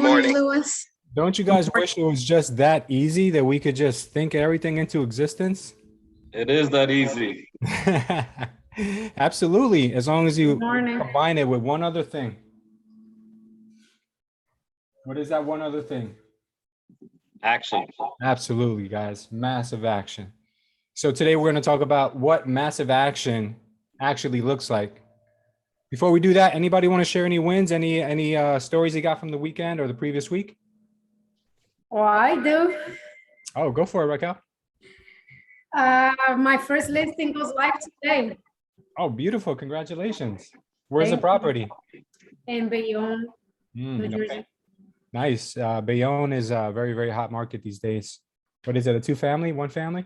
morning, morning. Louis. Don't you guys wish it was just that easy that we could just think everything into existence? It is that easy. Absolutely, as long as you Good morning. combine it with one other thing. What is that one other thing? Action. Absolutely, guys. Massive action. So today we're going to talk about what massive action actually looks like. Before we do that, anybody want to share any wins, any stories you got from the weekend or the previous week? Well, I do. Oh, go for it, Raquel. My first listing goes live today Oh, beautiful. Congratulations. Where's the Thank you. property? in Bayonne, New Okay. Jersey. Nice. Bayonne is a very, very hot market these days. What is it? A two-family, one family?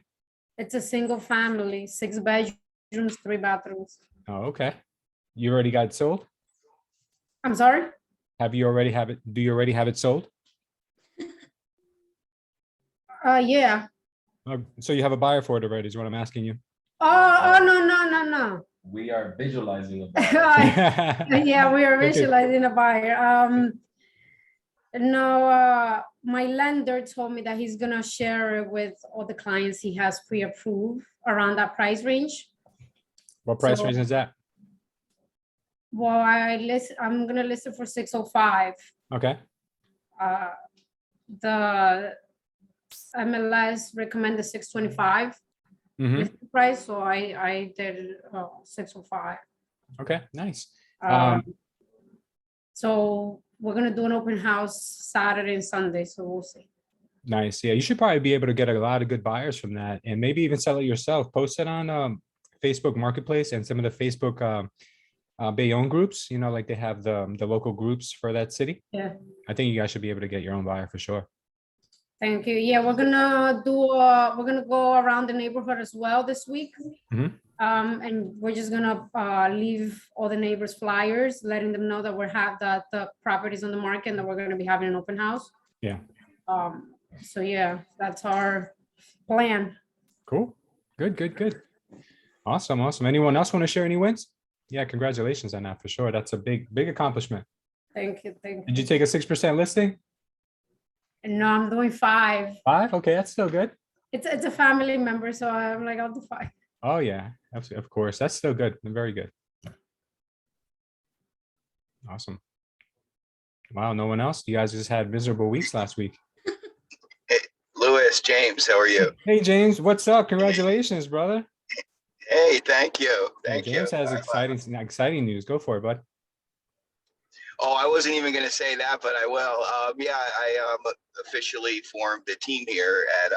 It's a single family, 6 bedrooms, 3 bathrooms. Oh, okay. You already got it sold? I'm sorry? Do you already have it sold? Yeah. So you have a buyer for it already is what I'm asking you. Oh, no. We are visualizing about Yeah, we are Okay. visualizing a buyer. No, my lender told me that he's gonna share it with all the clients he has pre-approved around that price range. What price So- range is that? Well, I'm gonna list it for 605. Okay. The MLS recommended 625 Mhm. listing price, so I did 605. Okay, nice. So we're gonna do an open house Saturday and Sunday, so we'll see. Nice. Yeah, you should probably be able to get a lot of good buyers from that and maybe even sell it yourself. Post it on Facebook Marketplace and some of the Facebook Bayonne groups, like they have the local groups for that city. Yeah, I think you guys should be able to get your own buyer for sure. thank you. Yeah, we're gonna go around the neighborhood as well this week. Mhm. And we're just gonna leave all the neighbors flyers, letting them know that that the property's on the market and that we're gonna be having an open house. Yeah. So yeah, that's our plan. Cool. Good. Awesome. Anyone else want to share any wins? Yeah, congratulations on that for sure. That's a big accomplishment. Thank you. Did you take a 6% listing? And no, I'm doing 5. 5? Okay, that's still good. It's a family member, so I'm like, I'll do 5. Oh yeah, absolutely. Of course. That's still good. Very good. Awesome. Wow, no one else? You guys just had miserable weeks last week. Louis, James, how are you? Hey James, what's up? Congratulations, brother. Hey, thank you. Thank you. James has exciting news. Go for it, bud. Oh, I wasn't even going to say that, but I will. Yeah, I officially formed the team here at,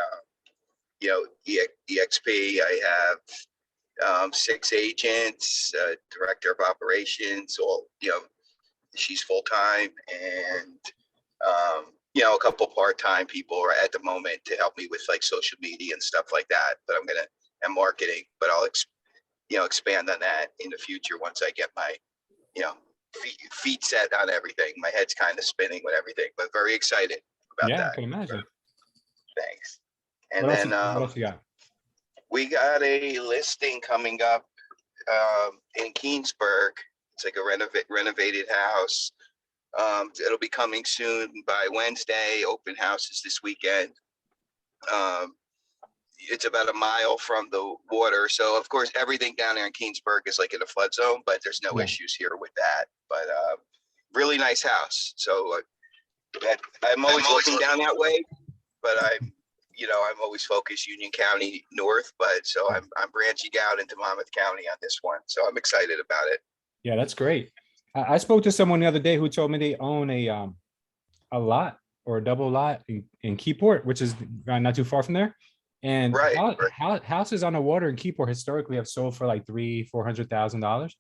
EXP. I have 6 agents, director of operations, she's full-time, and, a couple part-time people at the moment to help me with like social media and stuff like that, but and marketing, but I'll, expand on that in the future once I get my, feet set on everything. My head's kind of spinning with everything, but very excited about Yeah, that. I can imagine. Thanks. And What then else you got? we got a listing coming up in Keensburg. It's like a renovated house. It'll be coming soon by Wednesday. Open house is this weekend. It's about a mile from the water. So of course, everything down there in Keensburg is like in a flood zone, but there's no issues here with that. But really nice house. So I'm always looking down that way, but I'm always focused Union County North, but so I'm branching out into Monmouth County on this one. So I'm excited about it. Yeah, that's great. I spoke to someone the other day who told me they own a lot or a double lot in Keyport, which is not too far from there. And Right. houses on the water in Keyport historically have sold for like $300,000-$400,000.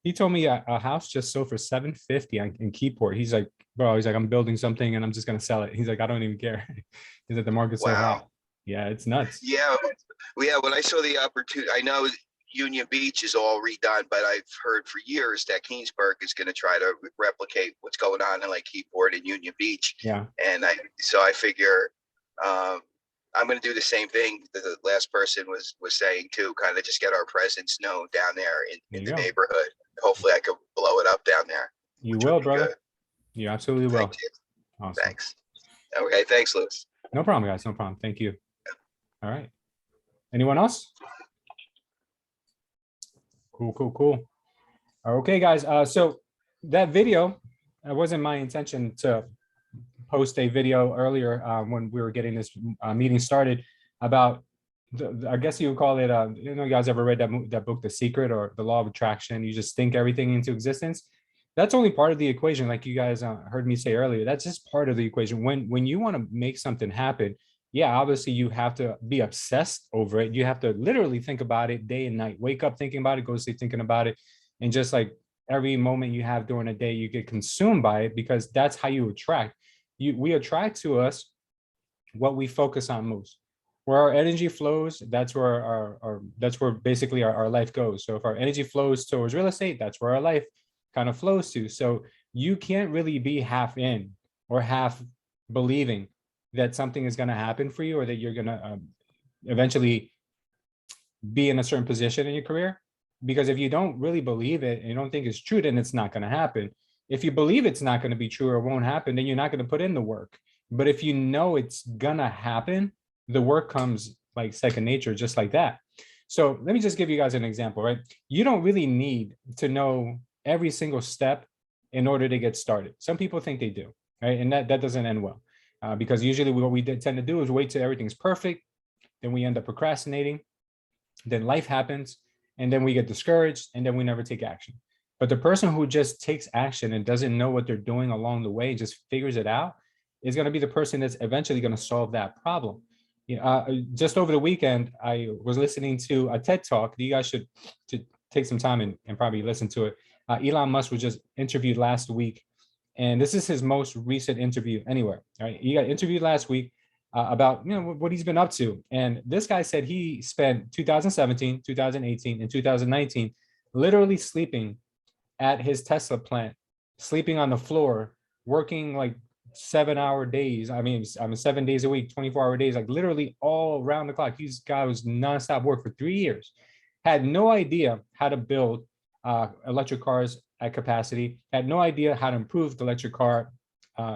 He told me a house just sold for $750 in Keyport. He's like, I'm building something and I'm just gonna sell it. He's like, I don't even care. He's like, the market's so hot. Yeah, it's nuts. Yeah, when I saw the opportunity, I know Union Beach is all redone, but I've heard for years that Keensburg is going to try to replicate what's going on in like Keyport and Union Beach. Yeah. And I figure I'm going to do the same thing that the last person was saying too, kind of just get our presence known down there in the neighborhood. Hopefully I could blow it up down there. You will, brother. Good. You absolutely will. Thank you. Awesome. Thanks. Okay, thanks, Louis. No problem, guys. No problem. Thank you. All right. Anyone else? Cool, cool, cool. Okay, guys. So that video, it wasn't my intention to post a video earlier when we were getting this meeting started about I guess you would call it, you know, you guys ever read that book, The Secret, or The Law of Attraction? You just think everything into existence. That's only part of the equation. Like you guys heard me say earlier, that's just part of the equation. When you want to make something happen, yeah, obviously you have to be obsessed over it. You have to literally think about it day and night, wake up thinking about it, go to sleep thinking about it. And just like every moment you have during the day, you get consumed by it, because that's how you attract. We attract to us what we focus on most. Where our energy flows, that's where that's where basically our life goes. So if our energy flows towards real estate, that's where our life kind of flows to. So you can't really be half in or half believing that something is going to happen for you, or that you're going to eventually be in a certain position in your career. Because if you don't really believe it and you don't think it's true, then it's not going to happen. If you believe it's not going to be true or won't happen, then you're not going to put in the work. But if you know it's going to happen, the work comes like second nature, just like that. So let me just give you guys an example, right? You don't really need to know every single step in order to get started. Some people think they do, right? And that doesn't end well, because usually what we tend to do is wait till everything's perfect. Then we end up procrastinating. Then life happens, and then we get discouraged, and then we never take action. But the person who just takes action and doesn't know what they're doing along the way, just figures it out, is going to be the person that's eventually going to solve that problem. Just over the weekend, I was listening to a TED Talk. You guys should take some time and probably listen to it. Elon Musk was just interviewed last week, and this is his most recent interview anywhere. Right? He got interviewed last week about what he's been up to. And this guy said he spent 2017, 2018, and 2019 literally sleeping at his Tesla plant, sleeping on the floor, working like 7-hour days. I mean 7 days a week, 24-hour days, like literally all around the clock. This guy was nonstop work for 3 years. Had no idea how to build electric cars at capacity. Had no idea how to improve the electric car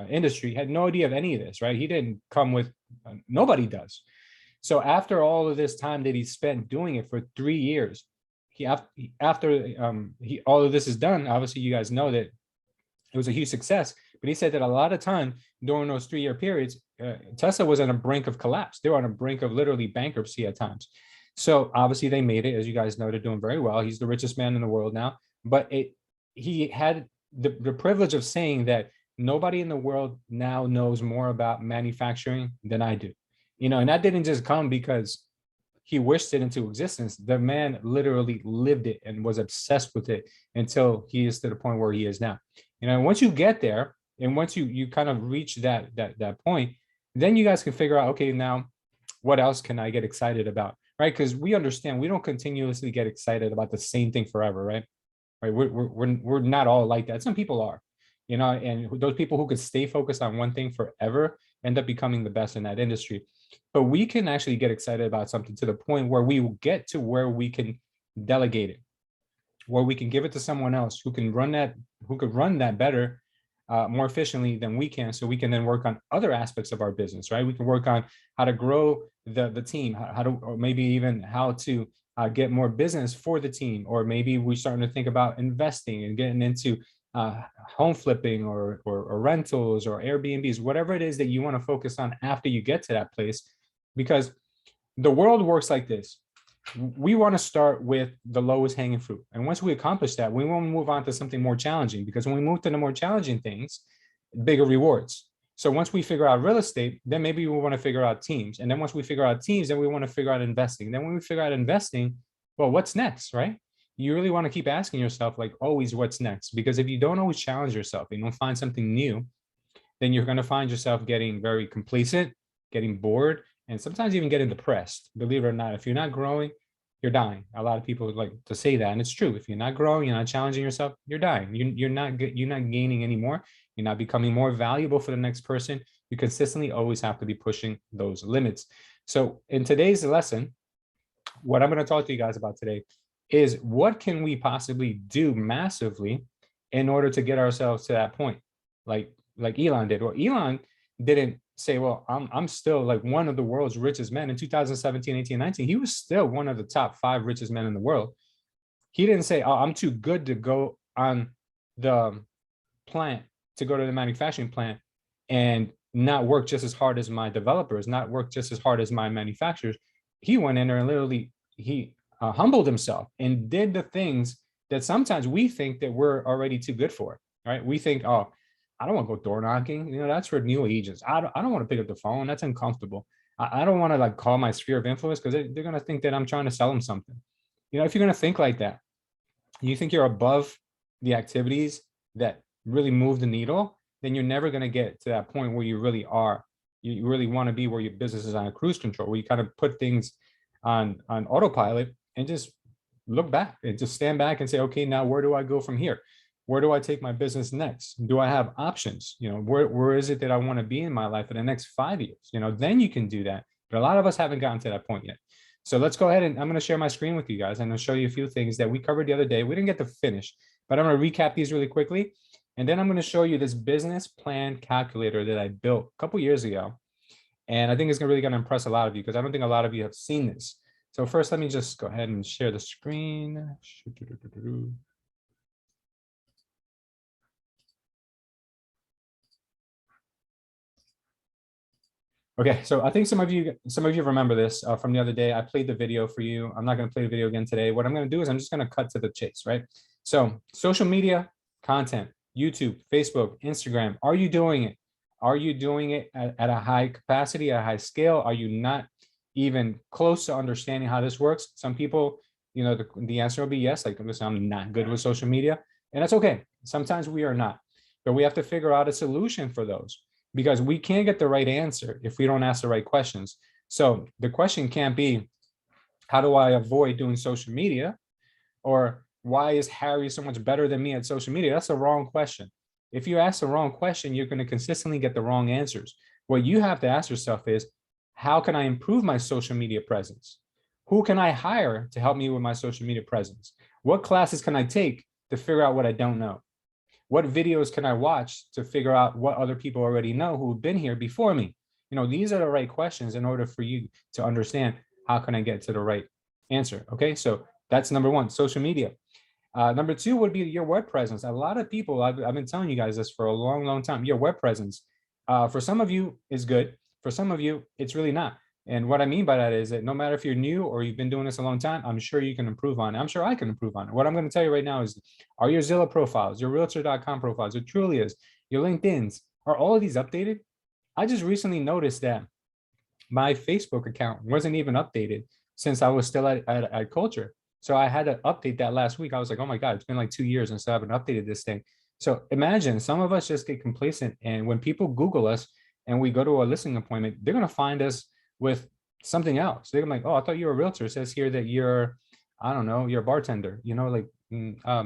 industry. Had no idea of any of this, right? He didn't come with, nobody does. So after all of this time that he spent doing it for 3 years, all of this is done, obviously you guys know that it was a huge success. But he said that a lot of time during those 3-year periods, Tesla was on a brink of collapse. They were on a brink of literally bankruptcy at times. So obviously they made it, as you guys know, they're doing very well. He's the richest man in the world now. But he had the privilege of saying that nobody in the world now knows more about manufacturing than I do. And that didn't just come because he wished it into existence. The man literally lived it and was obsessed with it until he is to the point where he is now. Once you get there, and once you kind of reach that point, then you guys can figure out, okay, now what else can I get excited about, right? Because we understand we don't continuously get excited about the same thing forever, right? We're not all like that. Some people are, and those people who could stay focused on one thing forever end up becoming the best in that industry. But we can actually get excited about something to the point where we will get to where we can delegate it, where we can give it to someone else who can run that better, more efficiently than we can. So we can then work on other aspects of our business, right? We can work on how to grow the team, or maybe even how to get more business for the team, or maybe we're starting to think about investing and getting into home flipping or rentals or Airbnbs, whatever it is that you want to focus on after you get to that place. Because the world works like this. We want to start with the lowest hanging fruit. And once we accomplish that, we want to move on to something more challenging, because when we move to the more challenging things, bigger rewards. So once we figure out real estate, then maybe we want to figure out teams. And then once we figure out teams, then we want to figure out investing. Then when we figure out investing, well, what's next, right? You really want to keep asking yourself, like, always, what's next? Because if you don't always challenge yourself and you don't find something new, then you're going to find yourself getting very complacent, getting bored, and sometimes even getting depressed. Believe it or not, if you're not growing, you're dying. A lot of people like to say that, and it's true. If you're not growing, you're not challenging yourself, you're dying. You're not gaining anymore. You're not becoming more valuable for the next person. You consistently always have to be pushing those limits. So in today's lesson, what I'm going to talk to you guys about today is what can we possibly do massively in order to get ourselves to that point? Like, like Elon did. Well, Elon didn't say, well, I'm still like one of the world's richest men in 2017, 18, 19. He was still one of the top 5 richest men in the world. He didn't say, oh, I'm too good to go on the plant, to go to the manufacturing plant and not work just as hard as my developers, not work just as hard as my manufacturers. He went in there and literally he humbled himself and did the things that sometimes we think that we're already too good for, right? We think, oh, I don't want to go door knocking. You know, that's for new agents. I don't want to pick up the phone. That's uncomfortable. I don't want to like call my sphere of influence because they're going to think that I'm trying to sell them something. You know, if you're going to think like that, you think you're above the activities that really move the needle, then you're never going to get to that point where you really are. You really want to be where your business is on a cruise control, where you kind of put things on autopilot and just look back and just stand back and say, okay, now where do I go from here? Where do I take my business next? Do I have options? You know, where is it that I want to be in my life for the next 5 years? You know, then you can do that. But a lot of us haven't gotten to that point yet. So let's go ahead and I'm going to share my screen with you guys and I'll show you a few things that we covered the other day. We didn't get to finish, but I'm going to recap these really quickly. And then I'm going to show you this business plan calculator that I built a couple years ago. And I think it's really going to impress a lot of you because I don't think a lot of you have seen this. So first, let me just go ahead and share the screen. Okay, so I think some of you remember this from the other day. I played the video for you. I'm not going to play the video again today. What I'm going to do is I'm just going to cut to the chase, right? So social media content, YouTube, Facebook, Instagram. Are you doing it? Are you doing it at a high capacity, at a high scale? Are you not even close to understanding how this works? Some people, you know, the answer will be yes. Like, listen, I'm not good with social media, and that's okay. Sometimes we are not, but we have to figure out a solution for those, because we can't get the right answer if we don't ask the right questions. So the question can't be, how do I avoid doing social media? Or why is Harry so much better than me at social media? That's the wrong question. If you ask the wrong question, you're going to consistently get the wrong answers. What you have to ask yourself is, how can I improve my social media presence? Who can I hire to help me with my social media presence? What classes can I take to figure out what I don't know? What videos can I watch to figure out what other people already know who've been here before me? You know, these are the right questions in order for you to understand how can I get to the right answer. Okay, so that's number one, social media. Number two would be your web presence. A lot of people, I've been telling you guys this for a long time, your web presence. For some of you is good. For some of you, it's really not. And what I mean by that is that no matter if you're new or you've been doing this a long time, I'm sure you can improve on it. I'm sure I can improve on it. What I'm going to tell you right now is, are your Zillow profiles, your realtor.com profiles, your Trulia's, your LinkedIn's, are all of these updated? I just recently noticed that my Facebook account wasn't even updated since I was still at Culture. So I had to update that last week. I was like, oh my God, it's been like 2 years and so I haven't updated this thing. So imagine some of us just get complacent. And when people Google us and we go to a listing appointment, they're going to find us with something else. They're like, oh, I thought you were a realtor. It says here that you're, I don't know, you're a bartender, you know, like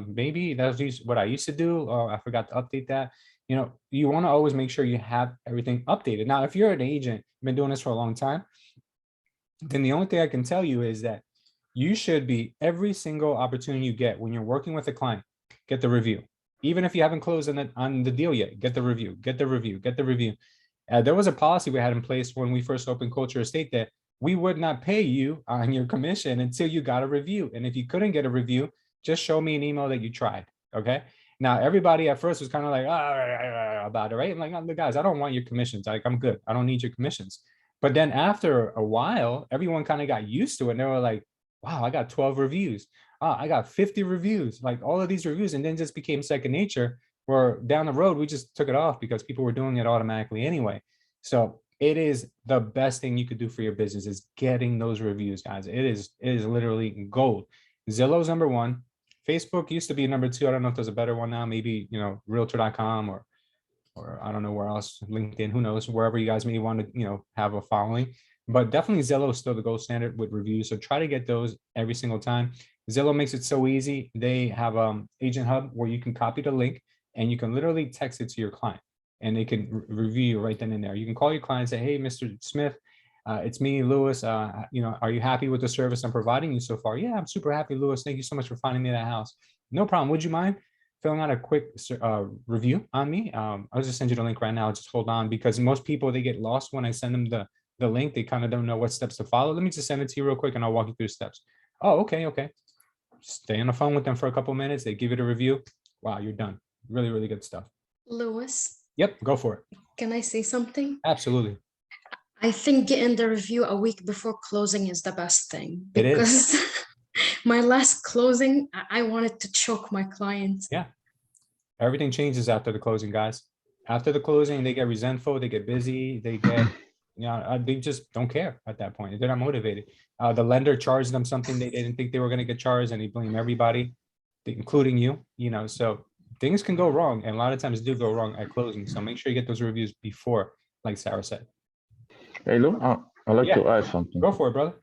maybe that's what I used to do. Oh, I forgot to update that. You know, you want to always make sure you have everything updated. Now, if you're an agent, been doing this for a long time, then the only thing I can tell you is that you should be, every single opportunity you get when you're working with a client, get the review. Even if you haven't closed on the deal yet, get the review, get the review, get the review. There was a policy we had in place when we first opened Culture Estate that we would not pay you on your commission until you got a review. And if you couldn't get a review, just show me an email that you tried. Okay. Now, everybody at first was kind of like, about it, right? I'm like, guys, I don't want your commissions. Like, I'm good. I don't need your commissions. But then after a while, everyone kind of got used to it. And they were like, wow, I got 12 reviews. I got 50 reviews, like all of these reviews, and then just became second nature, where down the road, we just took it off because people were doing it automatically anyway. So it is the best thing you could do for your business, is getting those reviews, guys. It is literally gold. Zillow's number one. Facebook used to be number two. I don't know if there's a better one now, maybe, you know, realtor.com or I don't know where else, LinkedIn, who knows, wherever you guys may want to, you know, have a following. But definitely Zillow is still the gold standard with reviews. So try to get those every single time. Zillow makes it so easy. They have Agent Hub where you can copy the link and you can literally text it to your client and they can review you right then and there. You can call your client and say, hey, Mr. Smith, it's me, Lewis. You know, are you happy with the service I'm providing you so far? Yeah, I'm super happy, Lewis. Thank you so much for finding me that house. No problem. Would you mind filling out a quick review on me. I'll just send you the link right now. Just hold on, because most people, they get lost when I send them the link. They kind of don't know what steps to follow. Let me just send it to you real quick and I'll walk you through the steps. Oh, okay. Stay on the phone with them for a couple minutes. They give it a review. Wow, you're done. Really, really good stuff. Louis, Yep, go for it. can I say something? Absolutely. I think getting the review a week before closing is the best thing, It is. because my last closing, I wanted to choke my clients. Yeah. Everything changes after the closing, guys. After the closing, they get resentful, they get busy, they get, they just don't care at that point. They're not motivated. The lender charged them something they didn't think they were going to get charged, and they blame everybody, including you, so things can go wrong, and a lot of times do go wrong at closing. So make sure you get those reviews before, like Sarah said. Hey, Lou, I'd like to add something. Go for it, brother.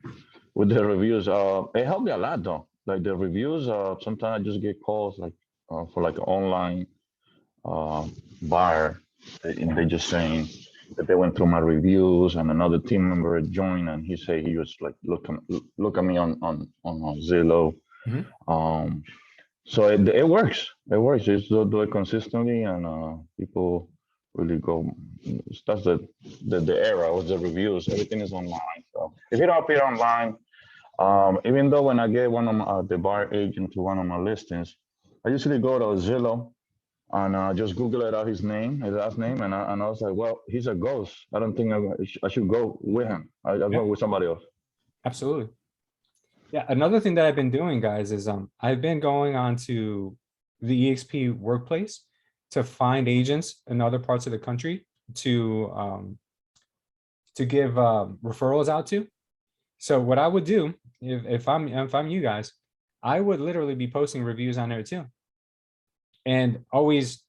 With the reviews, it helped me a lot though. Like the reviews, sometimes I just get calls like for like an online buyer, and they just saying that they went through my reviews, and another team member joined, and he was like look at me on Zillow. Mhm. So it works. It works. Just do it consistently, and people really go. That's the era with the reviews. Everything is online. So if you don't appear online, even though when I get one of the buyer agent to one of my listings, I usually go to Zillow and just Google it out, his last name, and I was like, well, he's a ghost. I don't think I should go with him. I'll go with somebody else. Absolutely. Yeah, another thing that I've been doing, guys, is I've been going on to the EXP workplace to find agents in other parts of the country to give referrals out to. So what I would do if I'm you guys, I would literally be posting reviews on there too, and always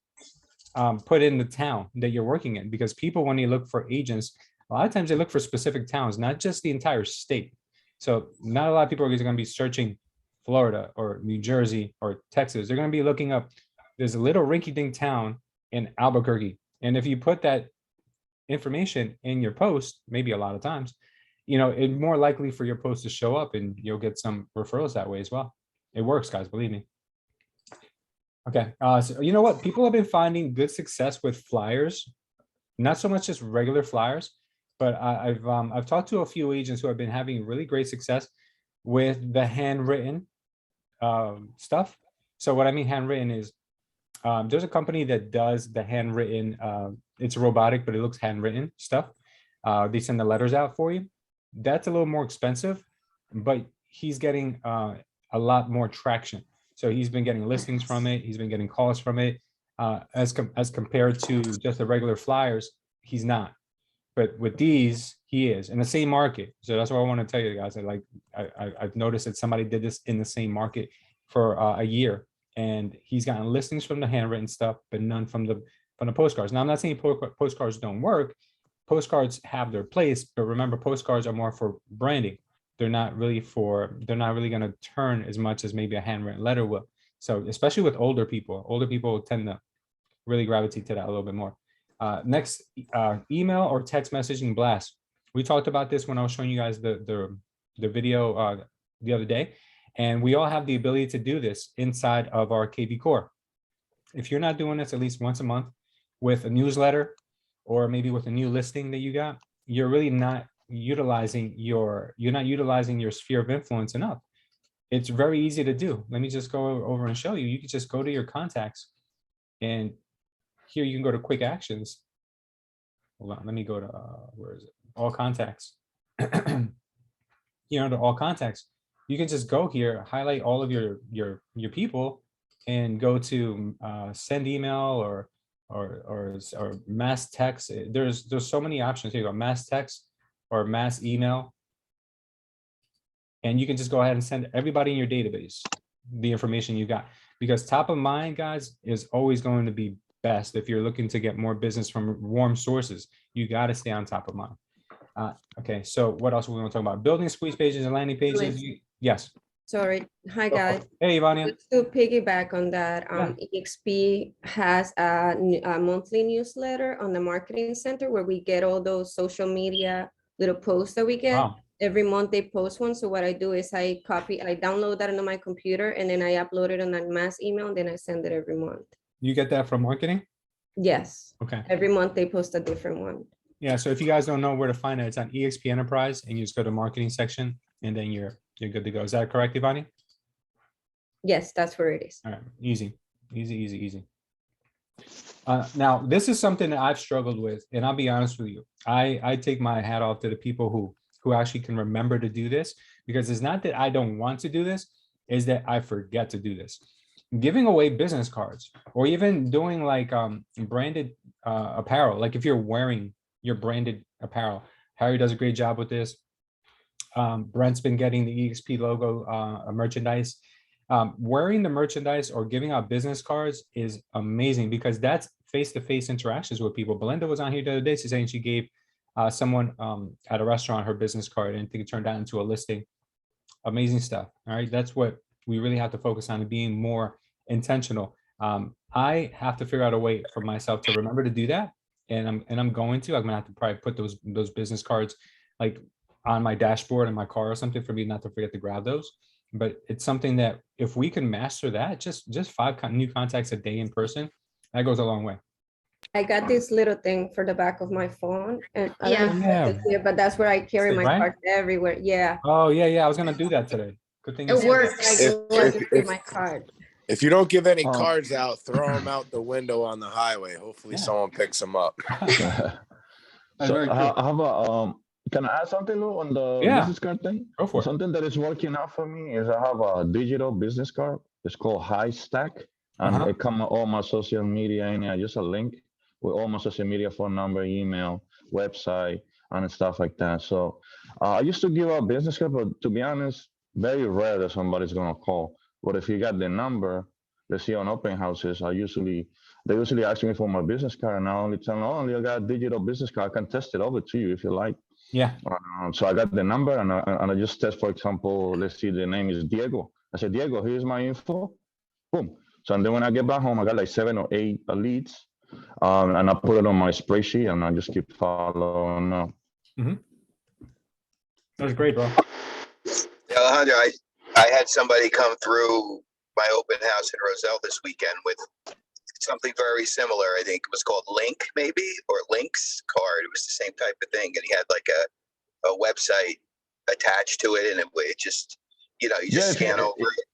put in the town that you're working in, because people, when they look for agents, a lot of times they look for specific towns, not just the entire state. So not a lot of people are going to be searching Florida or New Jersey or Texas. They're going to be looking up, there's a little rinky-dink town in Albuquerque. And if you put that information in your post, maybe a lot of times, it's more likely for your post to show up, and you'll get some referrals that way as well. It works, guys, believe me. Okay, so you know what? People have been finding good success with flyers, not so much just regular flyers, but I've talked to a few agents who have been having really great success with the handwritten stuff. So what I mean handwritten is there's a company that does the handwritten. It's robotic, but it looks handwritten stuff. They send the letters out for you. That's a little more expensive, but he's getting a lot more traction. So he's been getting listings from it. He's been getting calls from it. As compared to just the regular flyers, he's not. But with these, he is in the same market. So that's what I want to tell you guys. I've noticed that somebody did this in the same market for a year, and he's gotten listings from the handwritten stuff, but none from the postcards. Now, I'm not saying postcards don't work. Postcards have their place, but remember, postcards are more for branding. They're not really going to turn as much as maybe a handwritten letter will. So especially with older people tend to really gravitate to that a little bit more. Next, email or text messaging blast. We talked about this when I was showing you guys the video the other day, and we all have the ability to do this inside of our KV Core. If you're not doing this at least once a month with a newsletter, or maybe with a new listing that you got, you're really not utilizing your sphere of influence enough. It's very easy to do. Let me just go over and show you. You can just go to your contacts, and here you can go to quick actions. Hold on, let me go to where is it? All contacts. To all contacts. You can just go here, highlight all of your people, and go to send email or mass text. There's so many options. Here you go, mass text or mass email. And you can just go ahead and send everybody in your database the information you got, because top of mind, guys, is always going to be best. If you're looking to get more business from warm sources, you got to stay on top of mind. Okay, so what else are we going to talk about? Building squeeze pages and landing pages. Yes. Sorry. Hi, guys. Hey, Ivania. Just to piggyback on that, EXP has a monthly newsletter on the marketing center where we get all those social media little posts that we get. Wow. every month they post one. So what I do is I download that into my computer, and then I upload it on a mass email, and then I send it every month. You get that from marketing? Yes. Okay. Every month they post a different one. Yeah, so if you guys don't know where to find it, it's on EXP Enterprise, and you just go to marketing section, and then you're good to go. Is that correct, Ivani? Yes, that's where it is. All right, easy. Now, this is something that I've struggled with, and I'll be honest with you. I take my hat off to the people who actually can remember to do this, because it's not that I don't want to do this, is that I forget to do this. Giving away business cards, or even doing like branded apparel, like if you're wearing your branded apparel. Harry does a great job with this. Brent's been getting the EXP logo merchandise. Wearing the merchandise or giving out business cards is amazing, because that's face-to-face interactions with people. Belinda was on here the other day. She's saying she gave someone at a restaurant her business card, and I think it turned out into a listing. Amazing stuff. All right, that's what we really have to focus on, being more intentional. I have to figure out a way for myself to remember to do that, and I'm going to have to probably put those business cards like on my dashboard in my car or something, for me not to forget to grab those. But it's something that if we can master that, just 5 new contacts a day in person, that goes a long way. I got this little thing for the back of my phone, and I Yeah. don't know if it's here, but that's where I carry my Right? cards everywhere. Yeah. Oh yeah, I was gonna do that today. Good thing you It said works. I go and carry my card. If you don't give any Oh. cards out, throw them out the window on the highway. Hopefully Yeah. someone picks them up. that. So very I true. have a, can I add something, Lou, on the Yeah. business card thing? Go for it. Something that is working out for me is I have a digital business card. It's called High Stack, and Uh-huh. it comes all my social media in there. Just a link with all my social media, phone number, email, website, and stuff like that. So I used to give out business card, but to be honest, very rare that somebody's gonna call. But if you got the number, let's see, on open houses, they usually ask me for my business card, and I only tell them, oh, I got a digital business card. I can test it over to you if you like. Yeah. So I got the number, and I just test, for example, let's see, the name is Diego. I said, Diego, here's my info. Boom. So, and then when I get back home, I got like 7 or 8 leads, and I put it on my spreadsheet, and I just keep following up. That's great, bro. Alejandro, I had somebody come through my open house in Roselle this weekend with something very similar. I think it was called Link, maybe, or Link's card. It was the same type of thing, and he had like a website attached to it, and it just, you just scan over it.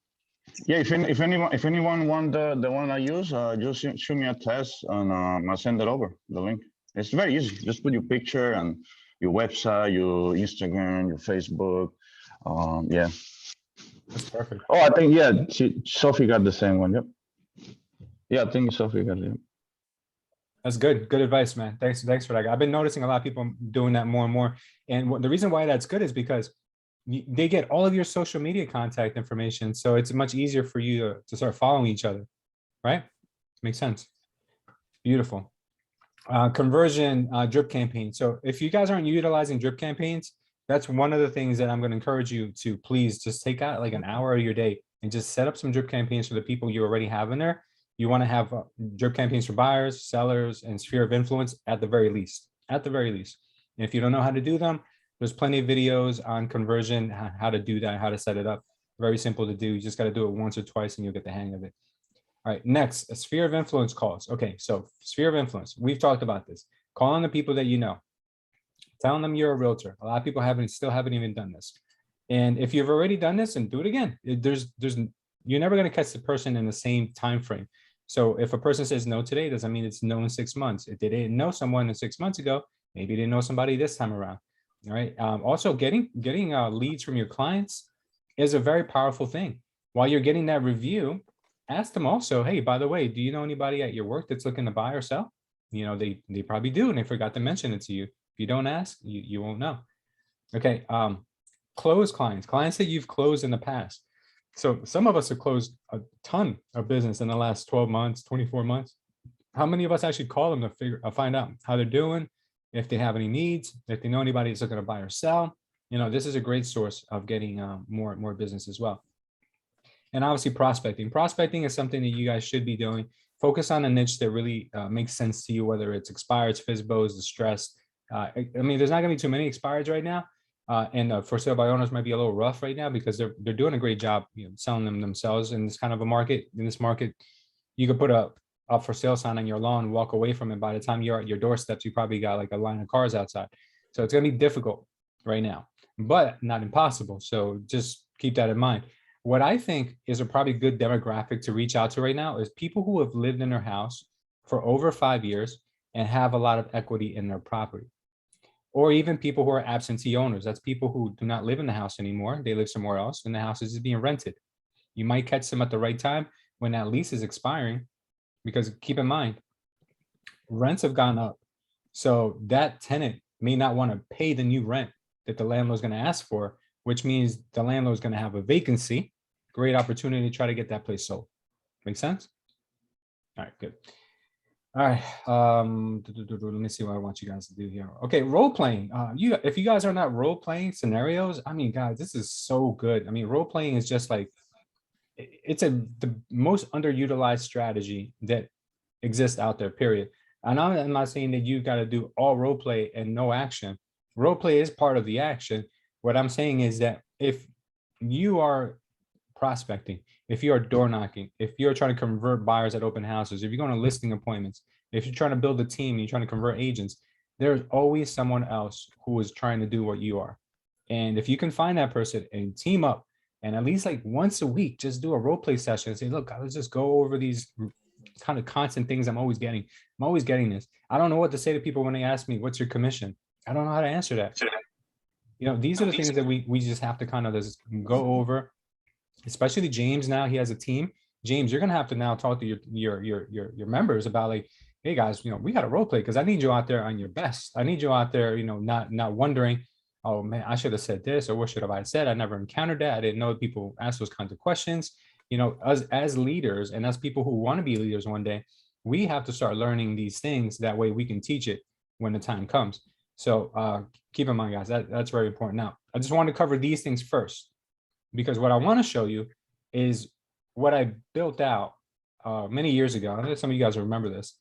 Yeah, if anyone want the one I use, just shoot me a text, and I'll send it over, the link. It's very easy. Just put your picture and your website, your Instagram, your Facebook. Yeah. That's perfect. Oh, I think, yeah, Sophie got the same one. Yep. Yeah, I think Sophie got it. That's good. Good advice, man. Thanks for that. I've been noticing a lot of people doing that more and more. And the reason why that's good is because they get all of your social media contact information. So it's much easier for you to start following each other, right? Makes sense. Beautiful. Conversion drip campaign. So if you guys aren't utilizing drip campaigns, that's one of the things that I'm going to encourage you to please just take out like an hour of your day and just set up some drip campaigns for the people you already have in there. You want to have drip campaigns for buyers, sellers, and sphere of influence at the very least. At the very least. And if you don't know how to do them, there's plenty of videos on conversion, how to do that, how to set it up. Very simple to do. You just got to do it once or twice and you'll get the hang of it. All right, next, a sphere of influence calls. Okay, so sphere of influence. We've talked about this. Calling the people that you know. Telling them you're a realtor. A lot of people still haven't even done this. And if you've already done this, and do it again. You're never going to catch the person in the same time frame. So if a person says no today, doesn't mean it's no in 6 months. If they didn't know someone 6 months ago, maybe they didn't know somebody this time around. All right. Also, getting leads from your clients is a very powerful thing. While you're getting that review, ask them also, hey, by the way, do you know anybody at your work that's looking to buy or sell? They probably do, and they forgot to mention it to you. If you don't ask, you won't know. Okay. Close clients that you've closed in the past. So some of us have closed a ton of business in the last 12 months, 24 months. How many of us actually call them to find out how they're doing, if they have any needs, if they know anybody that's looking to buy or sell? This is a great source of getting more business as well. And obviously prospecting. Prospecting is something that you guys should be doing. Focus on a niche that really makes sense to you, whether it's expireds, FSBOs, distressed. There's not going to be too many expireds right now, And for sale by owners might be a little rough right now because they're doing a great job, selling them themselves in this kind of a market. In this market, you could put a for sale sign on your lawn, walk away from it. By the time you're at your doorsteps, you probably got like a line of cars outside. So it's gonna be difficult right now, but not impossible. So just keep that in mind. What I think is a probably good demographic to reach out to right now is people who have lived in their house for over 5 years and have a lot of equity in their property. Or even people who are absentee owners. That's people who do not live in the house anymore. They live somewhere else and the house is just being rented. You might catch them at the right time when that lease is expiring, because keep in mind, rents have gone up. So that tenant may not want to pay the new rent that the landlord's going to ask for, which means the landlord's going to have a vacancy. Great opportunity to try to get that place sold. Make sense? All right, good. All right, let me see what I want you guys to do here. Okay, role playing. If you guys are not role playing scenarios, I mean, guys, this is so good. I mean, role playing is just like, it's the most underutilized strategy that exists out there, period. And I'm not saying that you got to do all role play and no action. Role play is part of the action. What I'm saying is that if you are prospecting, if you are door knocking, if you're trying to convert buyers at open houses, if you're going to listing appointments, if you're trying to build a team, you're trying to convert agents, there's always someone else who is trying to do what you are. And if you can find that person and team up, and at least like once a week, just do a role play session and say, look, let's just go over these kind of constant things I'm always getting. I'm always getting this. I don't know what to say to people when they ask me, what's your commission? I don't know how to answer that. These are the things that we just have to kind of just go over. Especially James now, he has a team. James, you're gonna have to now talk to your members about like, hey guys, we got a role play because I need you out there on your best. I need you out there, not wondering, oh man, I should have said this or what should have I said? I never encountered that. I didn't know people ask those kinds of questions. Us as leaders and as people who want to be leaders one day, we have to start learning these things. That way we can teach it when the time comes. So keep in mind, guys, that's very important. Now, I just want to cover these things first, because what I want to show you is what I built out many years ago. I know some of you guys remember this.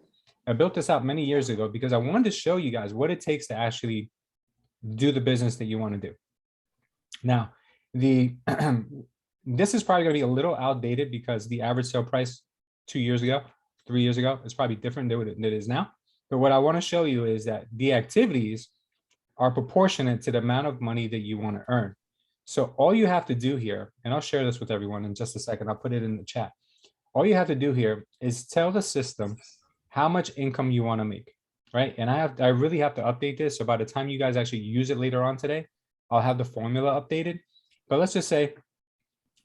I built this out many years ago because I wanted to show you guys what it takes to actually do the business that you want to do. Now, this is probably going to be a little outdated because the average sale price 2 years ago, 3 years ago, is probably different than it is now. But what I want to show you is that the activities are proportionate to the amount of money that you want to earn. So all you have to do here, and I'll share this with everyone in just a second, I'll put it in the chat. All you have to do here is tell the system how much income you want to make, right? And I really have to update this. So by the time you guys actually use it later on today, I'll have the formula updated. But let's just say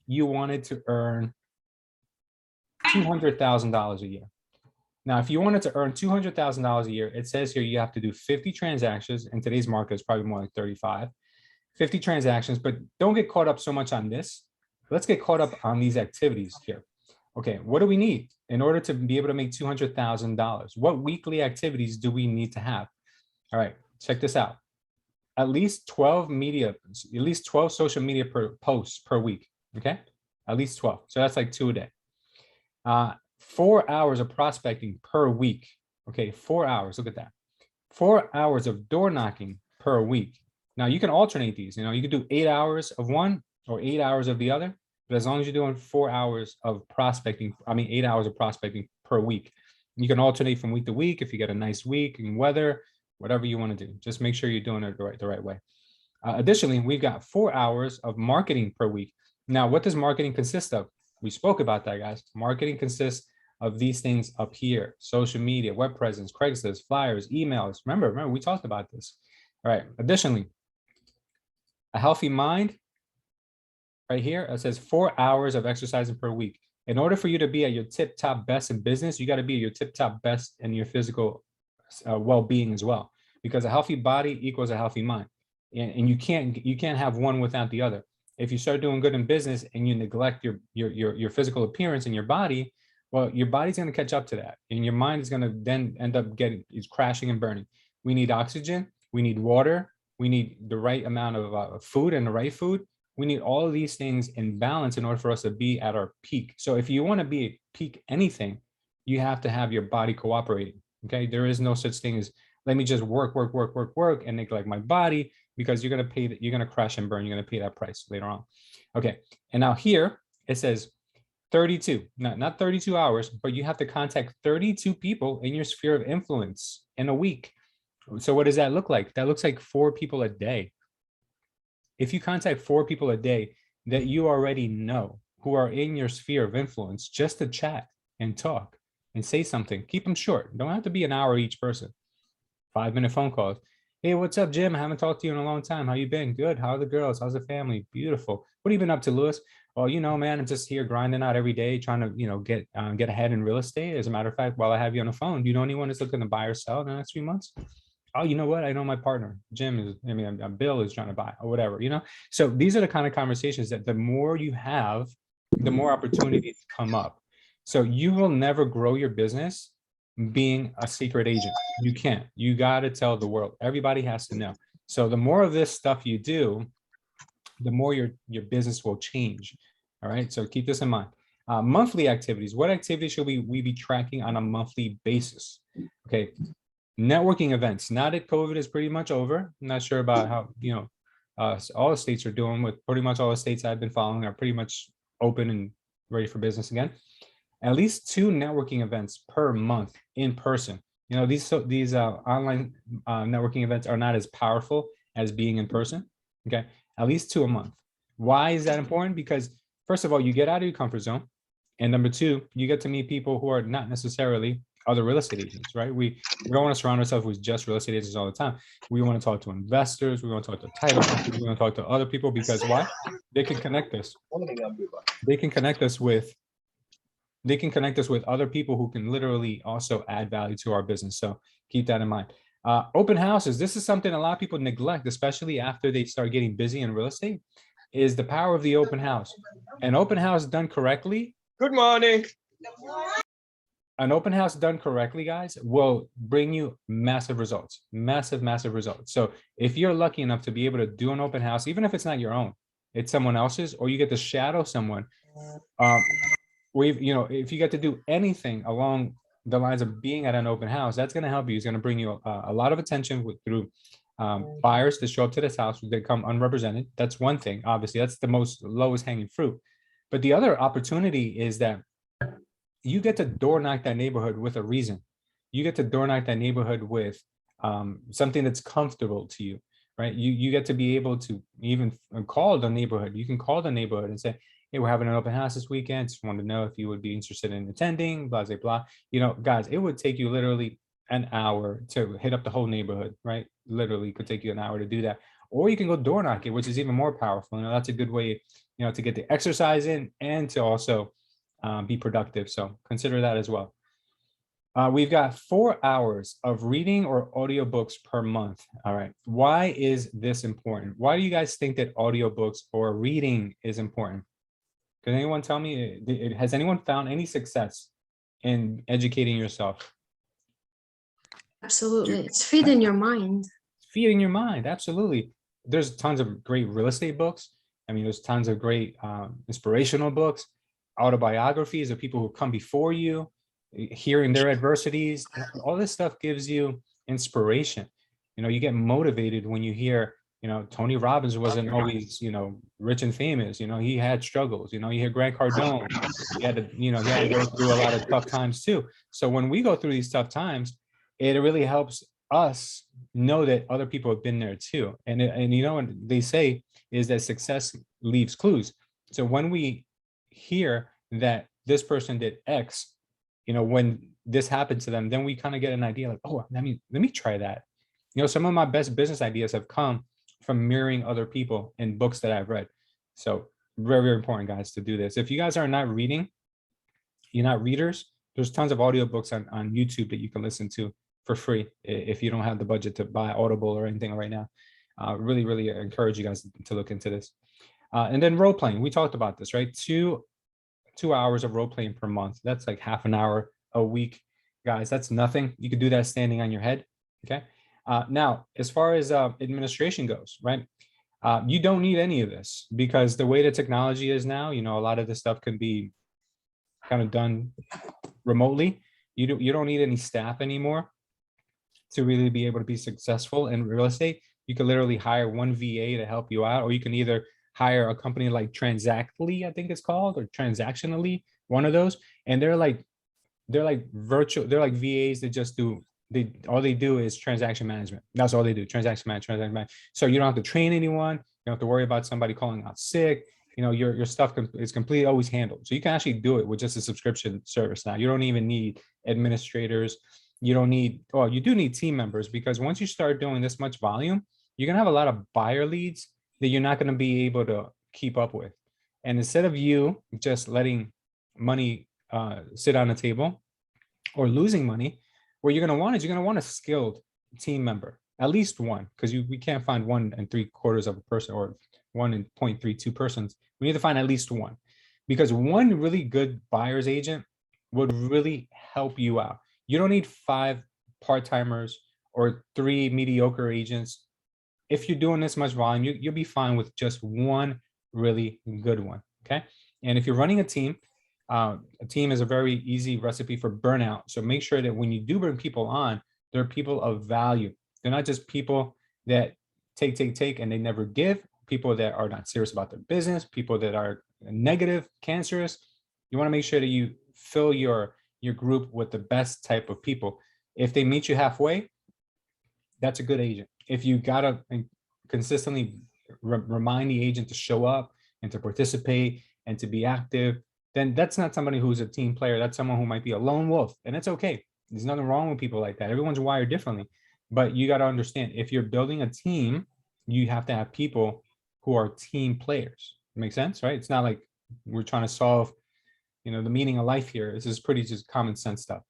you wanted to earn $200,000 a year. Now, if you wanted to earn $200,000 a year, it says here you have to do 50 transactions. In today's market, it's probably more like 35. 50 transactions, but don't get caught up so much on this. Let's get caught up on these activities here. Okay, what do we need in order to be able to make $200,000? What weekly activities do we need to have? All right, check this out. At least 12 social media posts per week, okay? At least 12, so that's like 2 a day. 4 hours of prospecting per week, okay? 4 hours, look at that. 4 hours of door knocking per week. Now you can alternate these, you can do 8 hours of one or 8 hours of the other, but as long as you're doing 4 hours of prospecting, 8 hours of prospecting per week, you can alternate from week to week. If you get a nice week and weather, whatever you want to do, just make sure you're doing it the right way. Additionally, we've got 4 hours of marketing per week. Now, what does marketing consist of? We spoke about that, guys. Marketing consists of these things up here: social media, web presence, Craigslist, flyers, emails. Remember, we talked about this. All right. Additionally, a healthy mind, right here, it says 4 hours of exercising per week. In order for you to be at your tip-top best in business, you got to be at your tip-top best in your physical well-being as well, because a healthy body equals a healthy mind, and you can't have one without the other. If you start doing good in business and you neglect your physical appearance and your body, well, your body's going to catch up to that, and your mind is going to then end up crashing and burning. We need oxygen, we need water, we need the right amount of food and the right food. We need all of these things in balance in order for us to be at our peak. So if you want to be at peak anything, you have to have your body cooperating. Okay, there is no such thing as let me just work and neglect my body. because you're going to pay that. You're going to crash and burn. You're going to pay that price later on. Okay. And now here it says 32, not 32 hours, but you have to contact 32 people in your sphere of influence in a week. So what does that look like? That looks like 4 people a day. If you contact 4 people a day that you already know who are in your sphere of influence, just to chat and talk and say something, keep them short. Don't have to be an hour each person. 5-minute phone calls. Hey, what's up, Jim? I haven't talked to you in a long time. How you been? Good. How are the girls? How's the family? Beautiful. What have you been up to, Lewis? Oh, you know, man, I'm just here grinding out every day, trying to, get ahead in real estate. As a matter of fact, while I have you on the phone, do you know anyone that's looking to buy or sell in the next few months? Oh, you know what? I know my partner, Jim is, Bill is trying to buy or whatever, So these are the kind of conversations that the more you have, the more opportunities come up. So you will never grow your business being a secret agent. You can't. You got to tell the world. Everybody has to know. So the more of this stuff you do, the more your business will change. All right. So keep this in mind. Monthly activities. What activities should we be tracking on a monthly basis? Okay. Networking events. Now that COVID is pretty much over, I'm not sure about how all the states are doing. With pretty much all the states I've been following are pretty much open and ready for business again. At least 2 networking events per month in person. These online networking events are not as powerful as being in person. Okay, at least 2 a month. Why is that important? Because first of all, you get out of your comfort zone, and number 2, you get to meet people who are not necessarily other real estate agents, right? We don't want to surround ourselves with just real estate agents all the time. We want to talk to investors. We want to talk to title companies. We want to talk to other people, because why? They can connect us. They can connect us with other people who can literally also add value to our business. So keep that in mind. Open houses. This is something a lot of people neglect, especially after they start getting busy in real estate, is the power of the open house. An open house done correctly. Good morning. An open house done correctly, guys, will bring you massive results, massive results. So if you're lucky enough to be able to do an open house, even if it's not your own, it's someone else's, or you get to shadow someone, if you get to do anything along the lines of being at an open house, that's going to help you. It's going to bring you a lot of attention through buyers to show up to this house. They come unrepresented. That's one thing. Obviously, that's the most lowest hanging fruit. But the other opportunity is that you get to door knock that neighborhood with a reason. You get to door knock that neighborhood with something that's comfortable to you, right? You get to be able to even call the neighborhood. You can call the neighborhood and say, hey, we're having an open house this weekend. Just wanted to know if you would be interested in attending, blah, blah, blah. Guys, it would take you literally an hour to hit up the whole neighborhood, right? Literally could take you an hour to do that. Or you can go door knocking, which is even more powerful. That's a good way, to get the exercise in and to also be productive. So consider that as well. We've got 4 hours of reading or audiobooks per month. All right. Why is this important? Why do you guys think that audiobooks or reading is important? Can anyone tell me, has anyone found any success in educating yourself? Absolutely. It's feeding your mind. Feeding your mind. Absolutely. There's tons of great real estate books. There's tons of great inspirational books, autobiographies of people who come before you, hearing their adversities. All this stuff gives you inspiration. You get motivated when you hear, Tony Robbins wasn't always, rich and famous. He had struggles. You hear Grant Cardone, he had to go through a lot of tough times too. So when we go through these tough times, it really helps us know that other people have been there too. And what they say is that success leaves clues. So when we hear that this person did X, when this happened to them, then we kind of get an idea like, oh, let me try that. Some of my best business ideas have come from mirroring other people in books that I've read. So very, very important, guys, to do this. If you guys are not reading, you're not readers, there's tons of audiobooks on YouTube that you can listen to for free if you don't have the budget to buy Audible or anything right now. Really, really encourage you guys to look into this. And then role playing. We talked about this, right? 2 hours of role playing per month. That's like half an hour a week, guys. That's nothing. You could do that standing on your head. Okay. Now, as far as administration goes, right? You don't need any of this because the way the technology is now, a lot of this stuff can be kind of done remotely. You don't need any staff anymore to really be able to be successful in real estate. You can literally hire one VA to help you out, or you can either hire a company like Transactly, I think it's called, or Transactionally, one of those. And they're like virtual, they're like VAs that just do, all they do is transaction management. That's all they do, transaction management. So you don't have to train anyone. You don't have to worry about somebody calling out sick. You know, your stuff is completely always handled. So you can actually do it with just a subscription service now. You don't even need administrators. You don't need, well, you do need team members, because once you start doing this much volume, you're gonna have a lot of buyer leads that you're not gonna be able to keep up with. And instead of you just letting money sit on the table or losing money, what you're gonna want is you're gonna want a skilled team member, at least one, because we can't find 1 3/4 of a person, or 1.32 persons. We need to find at least one, because one really good buyer's agent would really help you out. You don't need 5 part-timers or 3 mediocre agents. If you're doing this much volume, you'll be fine with just one really good one, okay? And if you're running a team is a very easy recipe for burnout. So make sure that when you do bring people on, they're people of value. They're not just people that take, and they never give, people that are not serious about their business, people that are negative, cancerous. You want to make sure that you fill your group with the best type of people. If they meet you halfway, that's a good agent. If you gotta consistently remind the agent to show up and to participate and to be active, then that's not somebody who's a team player. That's someone who might be a lone wolf, and it's okay. There's nothing wrong with people like that. Everyone's wired differently, but you got to understand, if you're building a team, you have to have people who are team players. Make sense, right? It's not like we're trying to solve, you know, the meaning of life here. This is pretty just common sense stuff,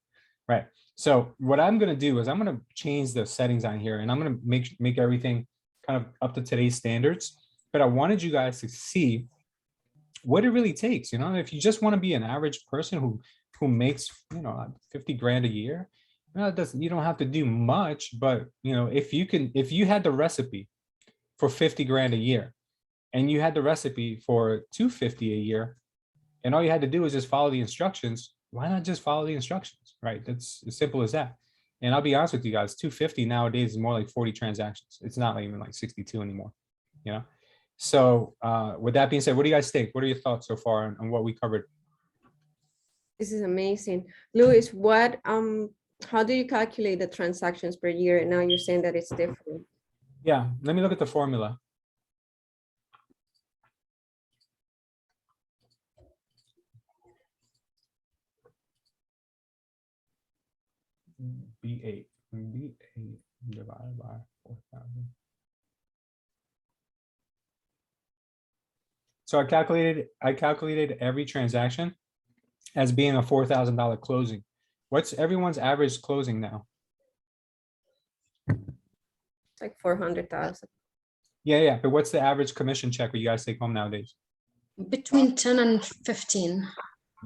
right? So what I'm going to do is I'm going to change the settings on here, and I'm going to make everything kind of up to today's standards. But I wanted you guys to see what it really takes. You know, if you just want to be an average person who makes, you know, 50 grand a year, you know, you don't have to do much. But you know, if you had the recipe for 50 grand a year, and you had the recipe for 250 a year, and all you had to do is just follow the instructions, why not just follow the instructions, right? That's as simple as that. And I'll be honest with you guys, 250 nowadays is more like 40 transactions. It's not even like 62 anymore, you know? So with that being said, what do you guys think? What are your thoughts so far on what we covered? This is amazing. Luis, how do you calculate the transactions per year? And now you're saying that it's different. Yeah, let me look at the formula. B8 divided by 4,000. So I calculated every transaction as being a $4,000 closing. What's everyone's average closing now? Like 400,000. Yeah. But what's the average commission check that you guys take home nowadays? Between 10 and 15.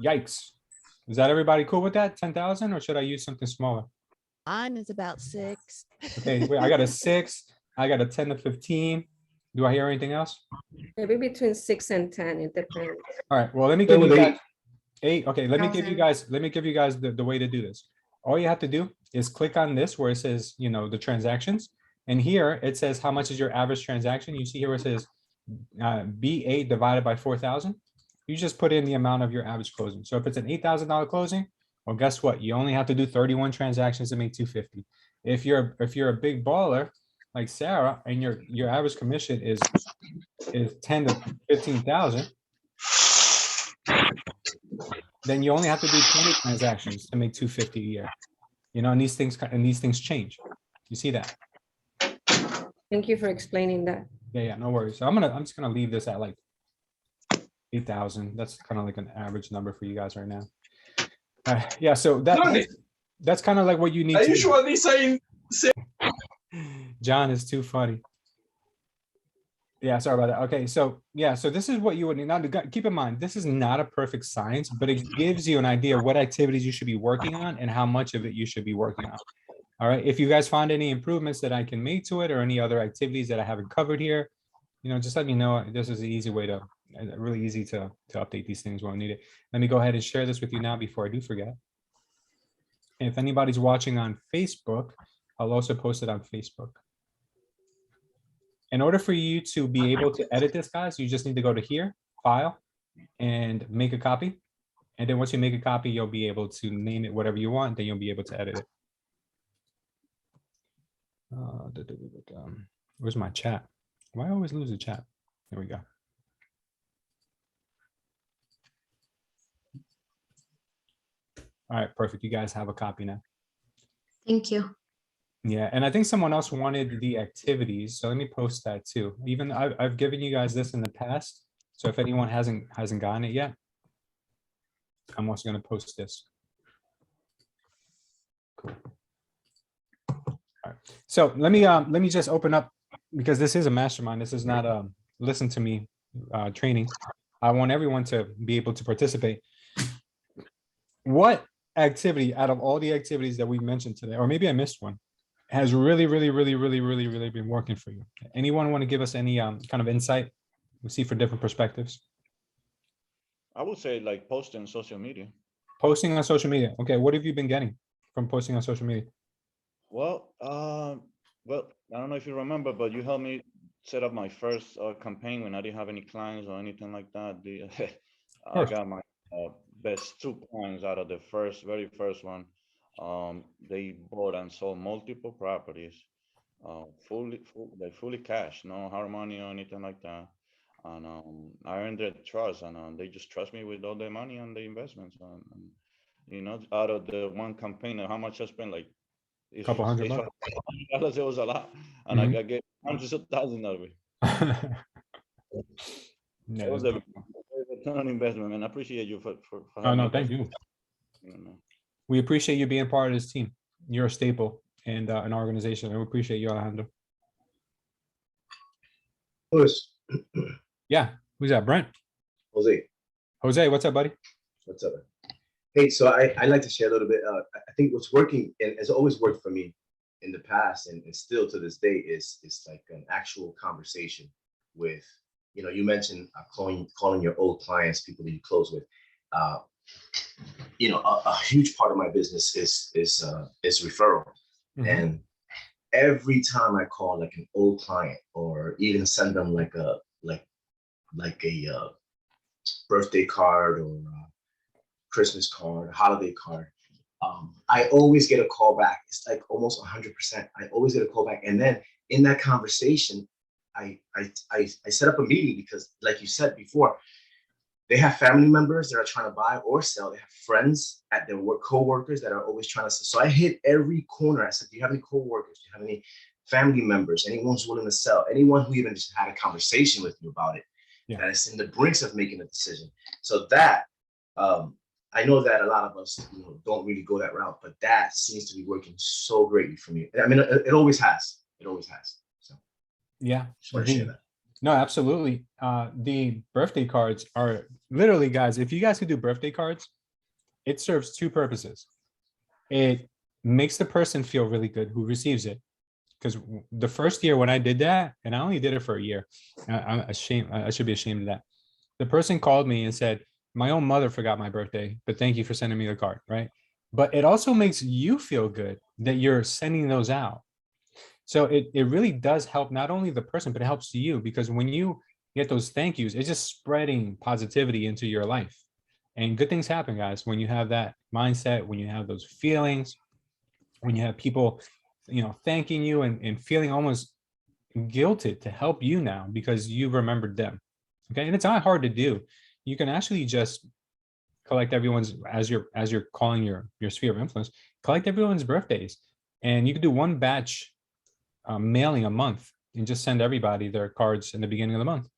Yikes. Is that everybody cool with that? 10,000, or should I use something smaller? Mine is about 6. Okay, wait, I got a 6. I got a 10 to 15. Do I hear anything else? Maybe between 6 and 10, it depends. All right, well, let me give you guys 8. Okay, let me give you guys the way to do this. All you have to do is click on this where it says, you know, the transactions. And here it says, how much is your average transaction? You see here where it says B8 divided by 4,000. You just put in the amount of your average closing. So if it's an $8,000 closing, well, guess what? You only have to do 31 transactions to make 250. If you're a big baller like Sarah, and your average commission is 10 to 15,000, then you only have to do 20 transactions to make 250 a year. You know, and these things change. You see that? Thank you for explaining that. Yeah, no worries. So I'm just gonna leave this at like 8,000. That's kind of like an average number for you guys right now. Yeah, so that's kind of like what you need. I usually say. John is too funny. Yeah, sorry about that. Okay, so yeah, so this is what you would need. Now, keep in mind, this is not a perfect science, but it gives you an idea of what activities you should be working on and how much of it you should be working on. All right, if you guys find any improvements that I can make to it, or any other activities that I haven't covered here, you know, just let me know. This is an easy way to, really easy to update these things when I need it. Let me go ahead and share this with you now before I do forget. And if anybody's watching on Facebook, I'll also post it on Facebook. In order for you to be able to edit this, guys, you just need to go to here, file, and make a copy. And then once you make a copy, you'll be able to name it whatever you want, then you'll be able to edit it. Where's my chat? Why I always lose the chat? There we go. All right, perfect. You guys have a copy now. Thank you. Yeah, and I think someone else wanted the activities, so let me post that too. Even I've given you guys this in the past, so if anyone hasn't gotten it yet, I'm also going to post this. Cool. All right. So let me just open up, because this is a mastermind. This is not a listen to me training. I want everyone to be able to participate. What activity out of all the activities that we mentioned today, or maybe I missed one, has really been working for you? Anyone want to give us any kind of insight? We see for different perspectives. I would say like posting on social media. Posting on social media. Okay, what have you been getting from posting on social media? Well, I don't know if you remember, but you helped me set up my first campaign when I didn't have any clients or anything like that. I got my best 2 clients out of the very first one. They bought and sold multiple properties, fully cash, no hard money or anything like that. And I earned their trust, and they just trust me with all their money and the investments. And you know, out of the one campaign, how much I spent, like Couple $100 bucks. It was a lot, and I get hundreds of thousands out of it. It was a return on investment, and I appreciate you for oh no, thank you. We appreciate you being part of this team. You're a staple and an organization, and we appreciate you, Alejandro. Louis. Yeah, who's that? Brent. Jose, what's up, buddy? What's up? Hey, so I like to share a little bit. I think what's working and has always worked for me in the past and still to this day is like an actual conversation with, you know, you mentioned calling your old clients, people that you close with. You know, a huge part of my business is referral. Mm-hmm. And every time I call like an old client or even send them like a birthday card or Christmas card, holiday card, I always get a call back. It's like almost 100%. I always get a call back, and then in that conversation, I set up a meeting because, like you said before, they have family members that are trying to buy or sell. They have friends at their work, co-workers that are always trying to sell. So I hit every corner. I said, do you have any co-workers? Do you have any family members? Anyone who's willing to sell? Anyone who even just had a conversation with you about it? Yeah. That is in the brinks of making a decision. So that, I know that a lot of us, you know, don't really go that route, but that seems to be working so greatly for me. I mean, it always has. It always has. So yeah, just want to share that. No, absolutely. The birthday cards are literally, guys, if you guys could do birthday cards, it serves 2 purposes. It makes the person feel really good who receives it. Because the first year when I did that, and I only did it for a year, I'm ashamed. I should be ashamed of that. The person called me and said, my own mother forgot my birthday, but thank you for sending me the card, right? But it also makes you feel good that you're sending those out. So it really does help not only the person, but it helps you, because when you get those thank yous, it's just spreading positivity into your life. And good things happen, guys, when you have that mindset, when you have those feelings, when you have people, you know, thanking you and feeling almost guilted to help you now because you remembered them. Okay. And it's not hard to do. You can actually just collect everyone's, as you're calling your sphere of influence, collect everyone's birthdays. And you can do one batch mailing a month and just send everybody their cards in the beginning of the month,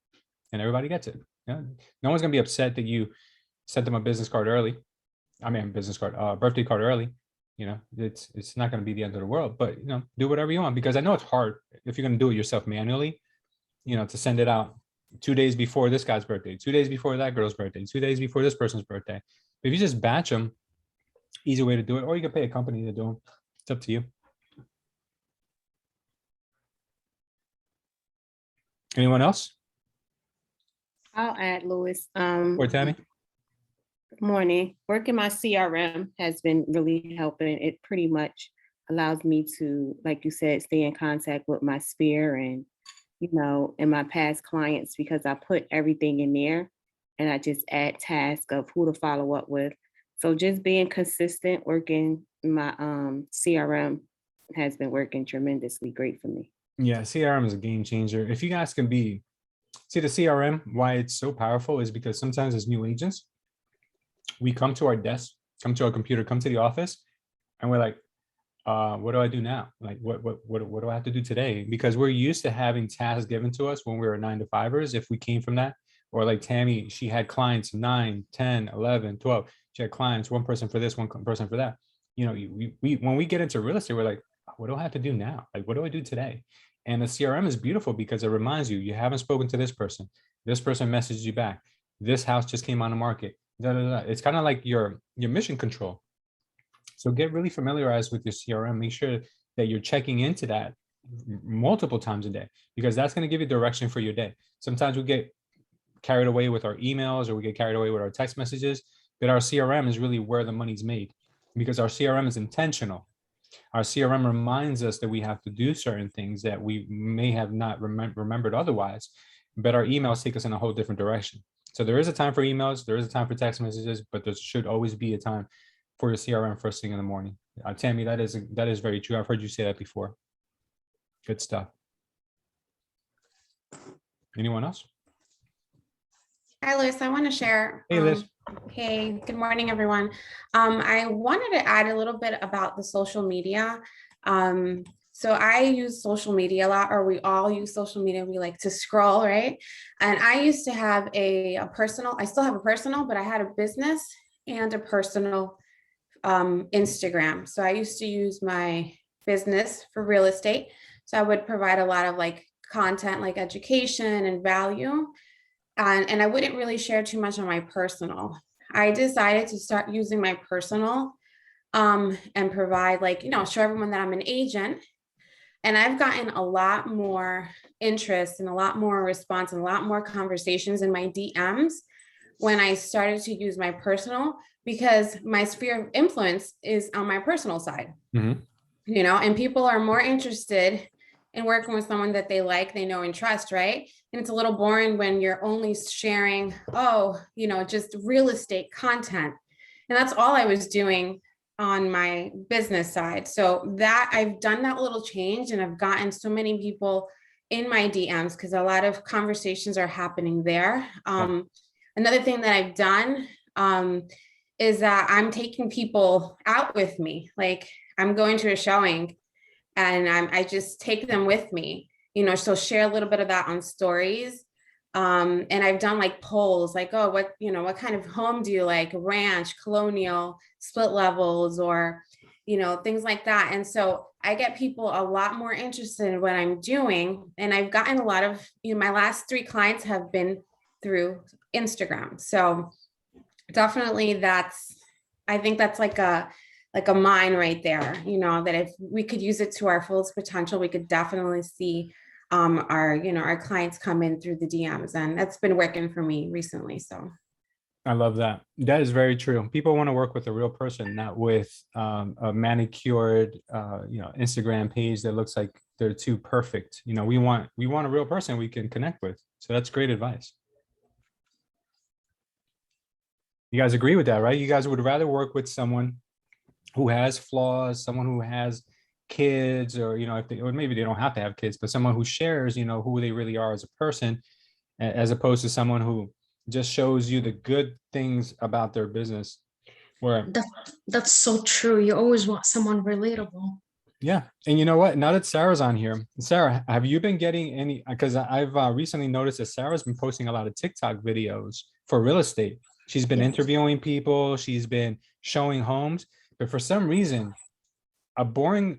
and everybody gets it. Yeah? No one's gonna be upset that you sent them a business card early. I mean, birthday card early. You know, it's not gonna be the end of the world. But you know, do whatever you want, because I know it's hard if you're gonna do it yourself manually. You know, to send it out 2 days before this guy's birthday, 2 days before that girl's birthday, 2 days before this person's birthday. But if you just batch them, easy way to do it, or you can pay a company to do them. It's up to you. Anyone else? I'll add, Louis. Or Tammy? Good morning. Working my CRM has been really helping. It pretty much allows me to, like you said, stay in contact with my sphere and in my past clients because I put everything in there and I just add tasks of who to follow up with. So just being consistent, working my CRM has been working tremendously great for me. Yeah, CRM is a game changer. If you guys can see the CRM, why it's so powerful is because sometimes as new agents, we come to our desk, come to our computer, come to the office, and we're like, what do I do now? Like, what do I have to do today? Because we're used to having tasks given to us when we were 9-to-5ers, if we came from that. Or like Tammy, she had clients 9, 10, 11, 12. She had clients, one person for this, one person for that. We when we get into real estate, we're like, what do I have to do now? Like, what do I do today? And the CRM is beautiful because it reminds you, you haven't spoken to this person. This person messaged you back. This house just came on the market. Da, da, da. It's kind of like your mission control. So get really familiarized with your CRM. Make sure that you're checking into that multiple times a day, because that's going to give you direction for your day. Sometimes we get carried away with our emails, or we get carried away with our text messages, but our CRM is really where the money's made, because our CRM is intentional. Our CRM reminds us that we have to do certain things that we may have not remembered otherwise, but our emails take us in a whole different direction. So there is a time for emails, there is a time for text messages, but there should always be a time for your CRM first thing in the morning. Tammy, that is very true. I've heard you say that before. Good stuff. Anyone else? Hi, Liz. I want to share. Hey, Liz. Hey, good morning, everyone. I wanted to add a little bit about the social media. So I use social media a lot, or we all use social media. We like to scroll, right? And I used to have a personal, I still have a personal, but I had a business and a personal Instagram. So I used to use my business for real estate. So I would provide a lot of like content, like education and value. And I wouldn't really share too much on my personal. I decided to start using my personal and provide like, show everyone that I'm an agent. And I've gotten a lot more interest and a lot more response and a lot more conversations in my DMs when I started to use my personal, because my sphere of influence is on my personal side, and people are more interested in working with someone that they like, they know and trust, right? And it's a little boring when you're only sharing, just real estate content. And that's all I was doing on my business side. So that I've done that little change, and I've gotten so many people in my DMs because a lot of conversations are happening there. Another thing that I've done is that I'm taking people out with me. Like I'm going to a showing and I just take them with me, so share a little bit of that on stories. And I've done like polls, like, oh, what kind of home do you like? Ranch, colonial, split levels, or, things like that. And so I get people a lot more interested in what I'm doing. And I've gotten a lot of, my last 3 clients have been through Instagram. So definitely I think that's like a mine right there, that if we could use it to our fullest potential, we could definitely see our clients come in through the DMs, and that's been working for me recently. So I love that. That is very true. People want to work with a real person, not with a manicured, Instagram page that looks like they're too perfect. We want a real person we can connect with. So that's great advice. You guys agree with that, right? You guys would rather work with someone who has flaws, someone who has kids, or or maybe they don't have to have kids, but someone who shares, who they really are as a person, as opposed to someone who just shows you the good things about their business. Where that's so true. You always want someone relatable. Yeah, and you know what? Now that Sarah's on here, Sarah, have you been getting any? Because I've recently noticed that Sarah's been posting a lot of TikTok videos for real estate. She's been interviewing people. She's been showing homes, but for some reason, a boring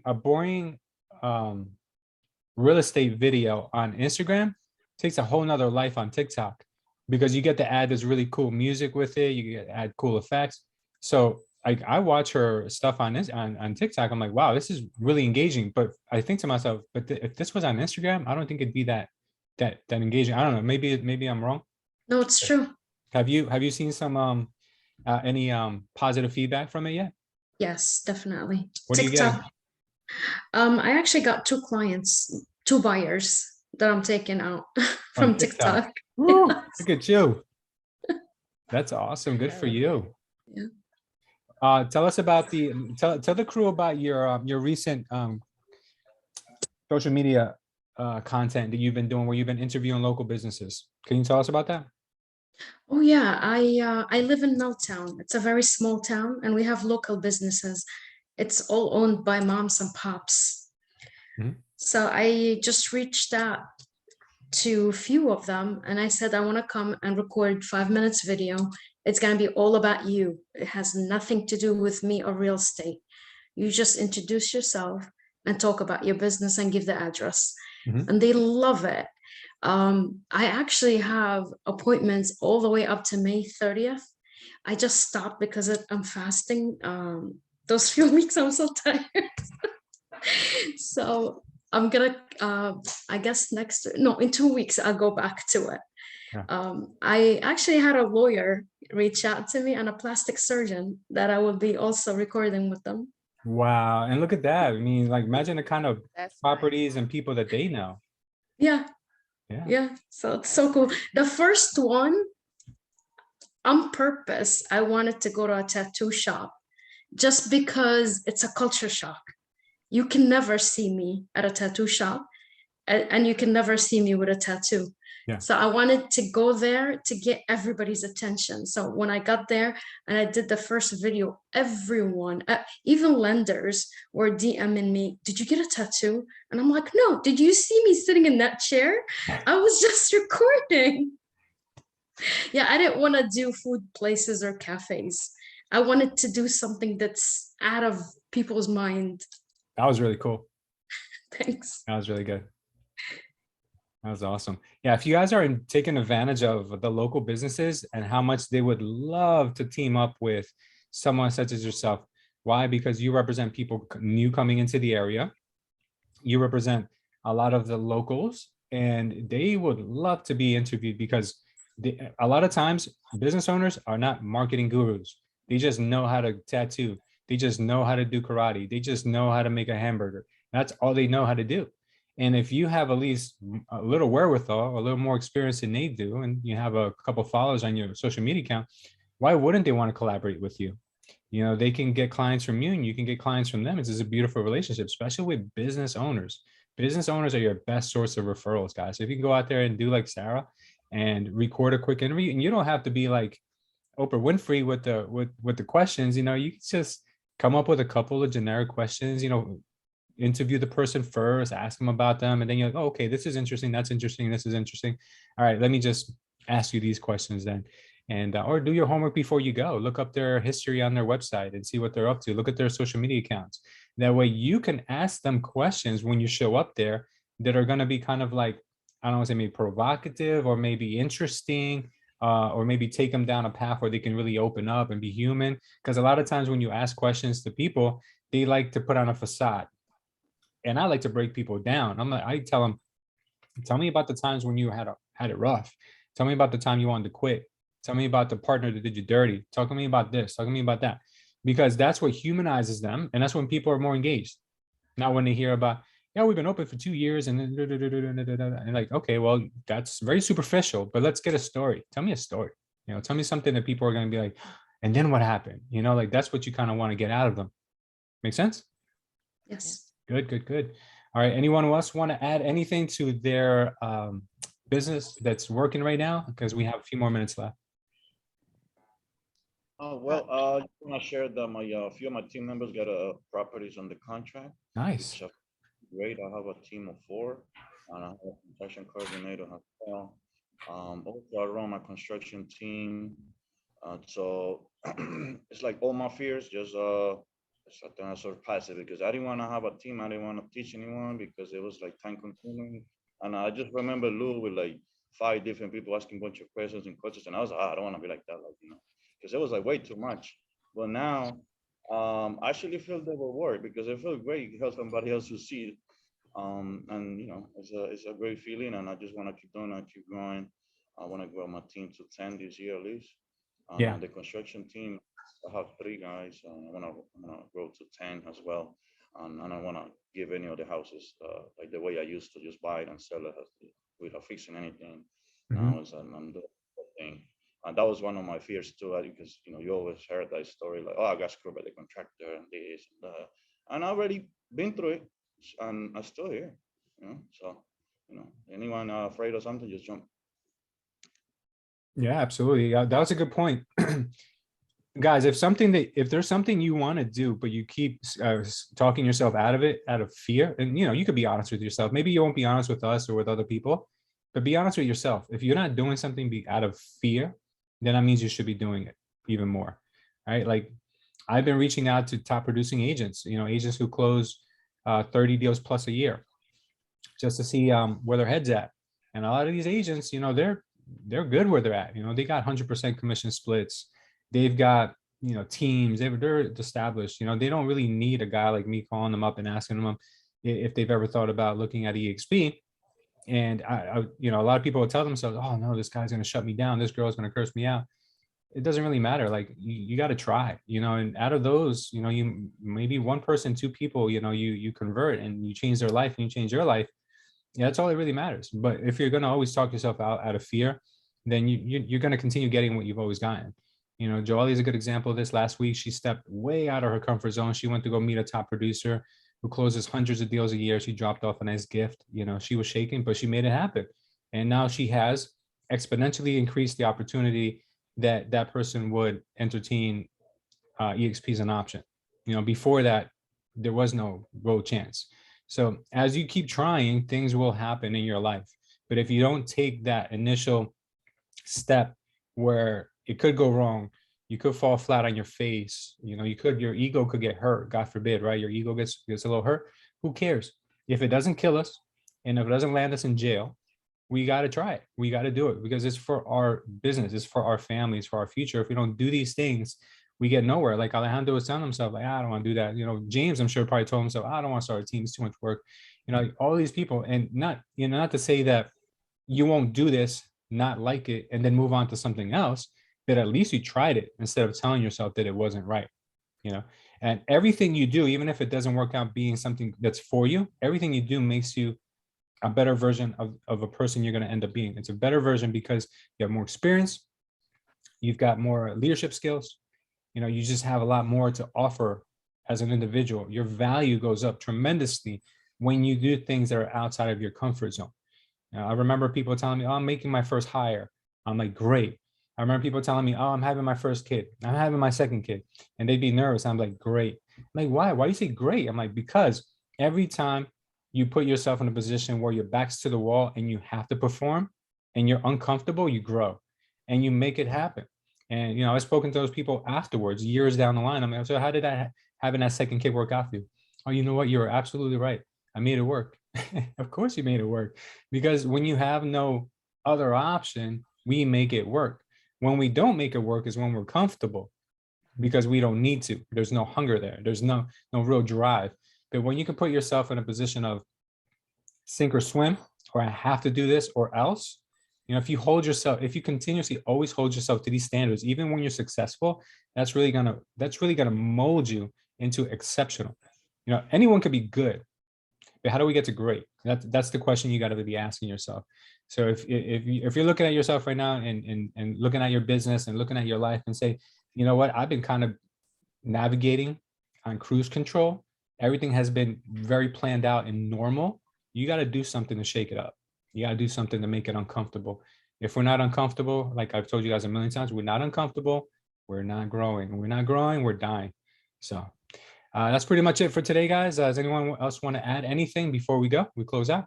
real estate video on Instagram takes a whole nother life on TikTok, because you get to add this really cool music with it. You get to add cool effects. So I watch her stuff on TikTok. I'm like, wow, this is really engaging. But I think to myself, but if this was on Instagram, I don't think it'd be that engaging. I don't know. Maybe I'm wrong. No, it's true. Have you seen some any positive feedback from it yet? Yes, definitely. What are you getting? I actually got 2 clients, 2 buyers that I'm taking out From from TikTok. Woo, Yes. look at you. That's awesome. Good for you. Yeah. Tell us about tell the crew about your recent social media content that you've been doing, where you've been interviewing local businesses. Can you tell us about that? Oh yeah, I live in Milltown. It's a very small town, and we have local businesses. It's all owned by moms and pops. Mhm. So I just reached out to a few of them, and I said I want to come and record 5 minutes video. It's going to be all about you. It has nothing to do with me or real estate. You just introduce yourself and talk about your business and give the address. Mhm. And they love it. I actually have appointments all the way up to May 30th. I just stopped because I'm fasting. Those few weeks I'm so tired. So I'm gonna, I guess in 2 weeks, I'll go back to it. Yeah. I actually had a lawyer reach out to me and a plastic surgeon that I will be also recording with them. Wow. And look at that. I mean, like, imagine the kind of That's nice. properties and people that they know. Yeah. Yeah. Yeah. So it's so cool. The first one, on purpose, I wanted to go to a tattoo shop just because it's a culture shock. You can never see me at a tattoo shop, and you can never see me with a tattoo. Yeah. So I wanted to go there to get everybody's attention. So when I got there and I did the first video, everyone, even lenders, were DMing me, "Did you get a tattoo?" And I'm like, "No, did you see me sitting in that chair? I was just recording." Yeah, I didn't want to do food places or cafes. I wanted to do something that's out of people's mind. That was really cool. Thanks. That was really good. That was awesome. Yeah, if you guys are taking advantage of the local businesses and how much they would love to team up with someone such as yourself. Why? Because you represent people new coming into the area. You represent a lot of the locals, and they would love to be interviewed because a lot of times business owners are not marketing gurus. They just know how to tattoo. They just know how to do karate. They just know how to make a hamburger. That's all they know how to do. And if you have at least a little wherewithal, a little more experience than they do, and you have a couple followers on your social media account, why wouldn't they want to collaborate with you? You know, they can get clients from you and you can get clients from them. It's just a beautiful relationship, especially with business owners. Business owners are your best source of referrals, guys. So if you can go out there and do like Sarah and record a quick interview, and you don't have to be like Oprah Winfrey with the questions, you know, you can just come up with a couple of generic questions, you know, interview the person first, ask them about them, and then you're like, oh, okay, this is interesting, that's interesting, this is interesting. All right, let me just ask you these questions then. And or do your homework before you go. Look up their history on their website and see what they're up to. Look at their social media accounts. That way you can ask them questions when you show up there that are going to be kind of like, I don't want to say maybe provocative or maybe interesting, or maybe take them down a path where they can really open up and be human. Because a lot of times when you ask questions to people, they like to put on a facade. And I like to break people down. I tell them, tell me about the times when you had it rough. Tell me about the time you wanted to quit. Tell me about the partner that did you dirty. Talk to me about this. Talk to me about that. Because that's what humanizes them. And that's when people are more engaged. Not when they hear about, yeah, we've been open for 2 years and like, okay, well, that's very superficial, but let's get a story. Tell me a story. You know, tell me something that people are going to be like, and then what happened? You know, like that's what you kind of want to get out of them. Make sense? Yes. Good, good, good. All right. Anyone else want to add anything to their business that's working right now? Because we have a few more minutes left. Well, I want to share that a few of my team members got properties under contract. Nice. Great. I have a team of 4, and I have a construction coordinator as well. Also, I run my construction team. So it's like all my fears just I surpassed it because I didn't want to have a team. I didn't want to teach anyone because it was like time consuming. And I just remember Lou with like 5 different people asking a bunch of questions and coaches, and I was like, I don't want to be like that, like, you know, because it was like way too much. But now, I actually feel the reward because it feels great to help somebody else succeed. And you know, it's a great feeling, and I just want to keep doing it, keep growing. I want to grow my team to 10 this year at least. The construction team, I have 3 guys. I want to grow to 10 as well. And I don't want to give any of the houses like the way I used to just buy it and sell it without fixing anything. Now it's I'm doing the thing. And that was one of my fears too, because you always heard that story like, oh, I got screwed by the contractor and this and that. And I already been through it, and I'm still here. So anyone afraid of something, just jump. Yeah, absolutely. That was a good point. Guys, if there's something you want to do, but you keep talking yourself out of it, out of fear, and you could be honest with yourself. Maybe you won't be honest with us or with other people, but be honest with yourself. If you're not doing something out of fear, then that means you should be doing it even more, right? Like I've been reaching out to top producing agents, agents who close 30 deals plus a year, just to see where their head's at. And a lot of these agents, they're good where they're at. They got 100% commission splits. They've got, teams, they're established, they don't really need a guy like me calling them up and asking them if they've ever thought about looking at EXP. And a lot of people will tell themselves, oh no, this guy's going to shut me down. This girl's going to curse me out. It doesn't really matter. Like you got to try, and out of those, you maybe one person, two people, you convert and you change their life and you change your life. Yeah, that's all that really matters. But if you're going to always talk yourself out of fear, then you're going to continue getting what you've always gotten. Joelle is a good example of this. Last week, she stepped way out of her comfort zone. She went to go meet a top producer who closes hundreds of deals a year. She dropped off a nice gift. She was shaking, but she made it happen. And now she has exponentially increased the opportunity that person would entertain EXP as an option. Before that, there was no real chance. So as you keep trying, things will happen in your life. But if you don't take that initial step where it could go wrong, you could fall flat on your face, your ego could get hurt, God forbid, right? Your ego gets a little hurt. Who cares? If it doesn't kill us and if it doesn't land us in jail, we got to try it. We got to do it because it's for our business. It's for our families, for our future. If we don't do these things, we get nowhere. Like Alejandro was telling himself, like, I don't want to do that. James, I'm sure probably told himself, I don't want to start a team. It's too much work. All these people, and not to say that you won't do this, not like it, and then move on to something else, but at least you tried it instead of telling yourself that it wasn't right. And everything you do, even if it doesn't work out being something that's for you, everything you do makes you a better version of a person you're going to end up being. It's a better version because you have more experience. You've got more leadership skills. You just have a lot more to offer as an individual. Your value goes up tremendously when you do things that are outside of your comfort zone. I remember people telling me, oh, I'm making my first hire. I'm like, great. I remember people telling me, oh, I'm having my first kid. I'm having my second kid. And they'd be nervous. I'm like, great. I'm like, why? Why do you say great? I'm like, because every time you put yourself in a position where your back's to the wall and you have to perform and you're uncomfortable, you grow and you make it happen. And, I've spoken to those people afterwards, years down the line. I'm like, so how did that having that second kid work out for you? Oh, you know what? You were absolutely right. I made it work. Of course you made it work, because when you have no other option, we make it work. When we don't make it work is when we're comfortable because we don't need to. There's no hunger there. There's no real drive. But when you can put yourself in a position of sink or swim, or I have to do this or else, if you continuously always hold yourself to these standards, even when you're successful, that's really gonna mold you into exceptional. Anyone could be good, but how do we get to great? That's the question you got to be asking yourself. So if you're looking at yourself right now and looking at your business and looking at your life and say, you know what, I've been kind of navigating on cruise control. Everything has been very planned out and normal. You got to do something to shake it up. You got to do something to make it uncomfortable. If we're not uncomfortable, like I've told you guys a million times, we're not uncomfortable, we're not growing. We're not growing, we're dying. So that's pretty much it for today, guys. Does anyone else want to add anything before we go? We close out.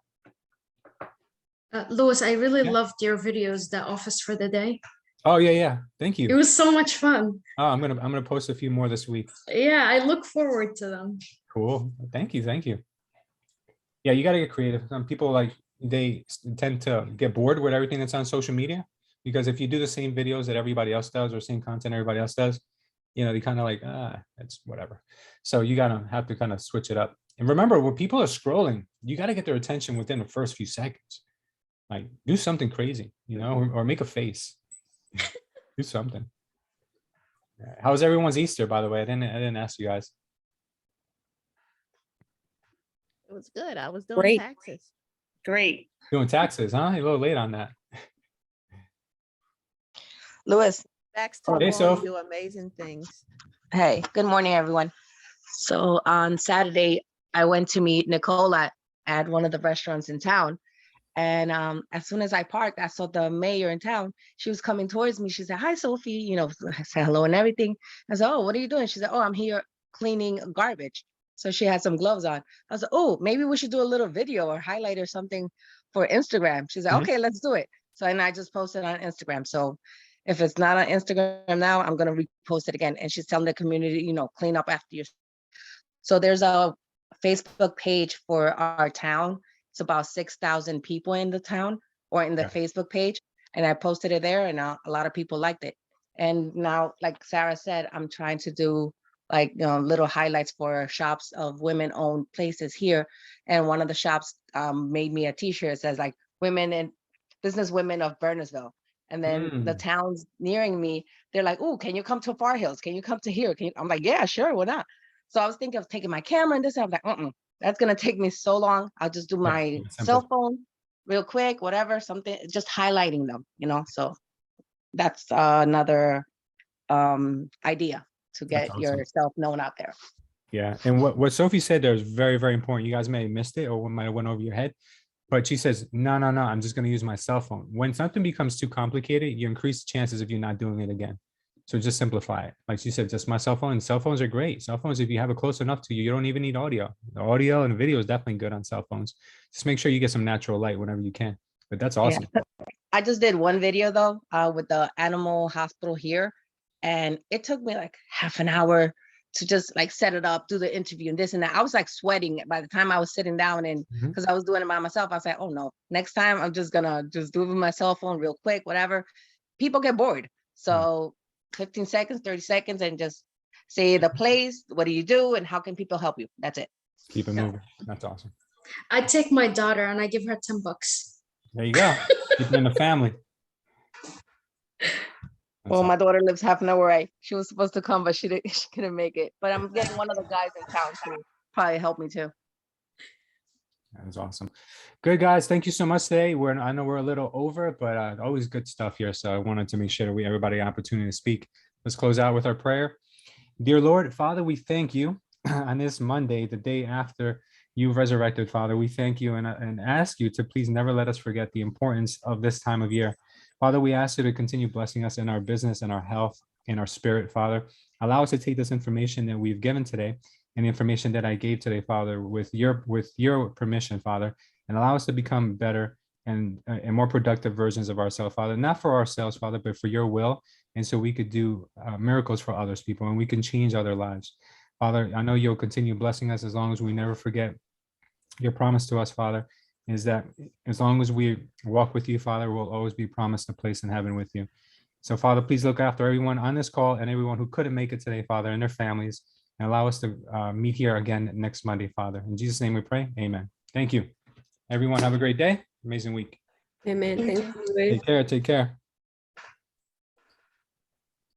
Louis, I really loved your videos, the office for the day. Oh yeah. Thank you. It was so much fun. Oh, I'm gonna post a few more this week. Yeah, I look forward to them. Cool. Thank you. Yeah, you got to get creative. Some people they tend to get bored with everything that's on social media, because if you do the same videos that everybody else does or same content everybody else does, they kind of like, it's whatever. So you gotta have to kind of switch it up. And remember, when people are scrolling, you got to get their attention within the first few seconds. Like do something crazy, or make a face. Do something. How was everyone's Easter, by the way? I didn't ask you guys. It was good. I was doing Great. taxes. Great. Doing taxes, huh? You're a little late on that. Louis, Thanks to Hey, you all, Soph. you do amazing things. hey, good morning, everyone. So on Saturday, I went to meet Nicola at one of the restaurants in town. And as soon as I parked, I saw the mayor in town. She was coming towards me. She said, "Hi, Sophie," I said hello and everything. I said, "Oh, what are you doing?" She said, "Oh, I'm here cleaning garbage." So she had some gloves on. I was like, "Oh, maybe we should do a little video or highlight or something for Instagram." She said, Mhm. "Okay, let's do it." So, and I just posted on Instagram. So if it's not on Instagram now, I'm going to repost it again. And she's telling the community, clean up after you. So there's a Facebook page for our town. It's about 6,000 people in the town or in the Yeah. Facebook page. And I posted it there and a lot of people liked it. And now, like Sarah said, I'm trying to do like little highlights for shops of women owned places here. And one of the shops made me a t-shirt that says like women and business women of Burnersville. And then the towns nearing me, they're like, "Oh, can you come to Far Hills? Can you come to here? I'm like, "Yeah, sure, why not?" So I was thinking of taking my camera and this. I was like, that's gonna take me so long. I'll just do my keep it cell simple. phone real quick, whatever, something, just highlighting them, So that's another idea to That's get awesome. yourself known out there. Yeah. And what Sophie said there is very, very important. You guys may have missed it or might have went over your head. But she says, no, I'm just going to use my cell phone. When something becomes too complicated, you increase the chances of you not doing it again. So just simplify it. Like she said, just my cell phone. And cell phones are great. Cell phones, if you have it close enough to you, you don't even need audio. The audio and video is definitely good on cell phones. Just make sure you get some natural light whenever you can. But that's awesome. Yeah. I just did one video though with the animal hospital here. And it took me like half an hour to just like set it up, do the interview and this and that. I was like sweating by the time I was sitting down and because I was doing it by myself. I was like, oh no, next time I'm just gonna just do it with my cell phone real quick, whatever. People get bored. So 15 seconds, 30 seconds, and just say the place, what do you do, and how can people help you? That's it. Keep it moving. That's awesome. I take my daughter and I give her $10. There you go. Keep it in the family. Well, my daughter lives half an hour away. She was supposed to come, but she couldn't make it. But I'm getting one of the guys in town to probably help me too. That is awesome. Good, guys. Thank you so much today. I know we're a little over, but always good stuff here. So I wanted to make sure that everybody an opportunity to speak. Let's close out with our prayer. Dear Lord, Father, we thank you on this Monday, the day after you resurrected, Father. We thank you and ask you to please never let us forget the importance of this time of year. Father, we ask you to continue blessing us in our business and our health and our spirit, Father. Allow us to take this information that we've given today and the information that I gave today, Father, with your permission, Father, and allow us to become better and more productive versions of ourselves, Father, not for ourselves, Father, but for your will. And so we could do miracles for others, people, and we can change other lives. Father, I know you'll continue blessing us as long as we never forget your promise to us, Father, is that as long as we walk with you, Father, we'll always be promised a place in heaven with you. So, Father, please look after everyone on this call and everyone who couldn't make it today, Father, and their families, and allow us to meet here again next Monday, Father. In Jesus' name we pray. Amen. Thank you. Everyone have a great day. Amazing week. Amen. Thank you. Take care. Take care.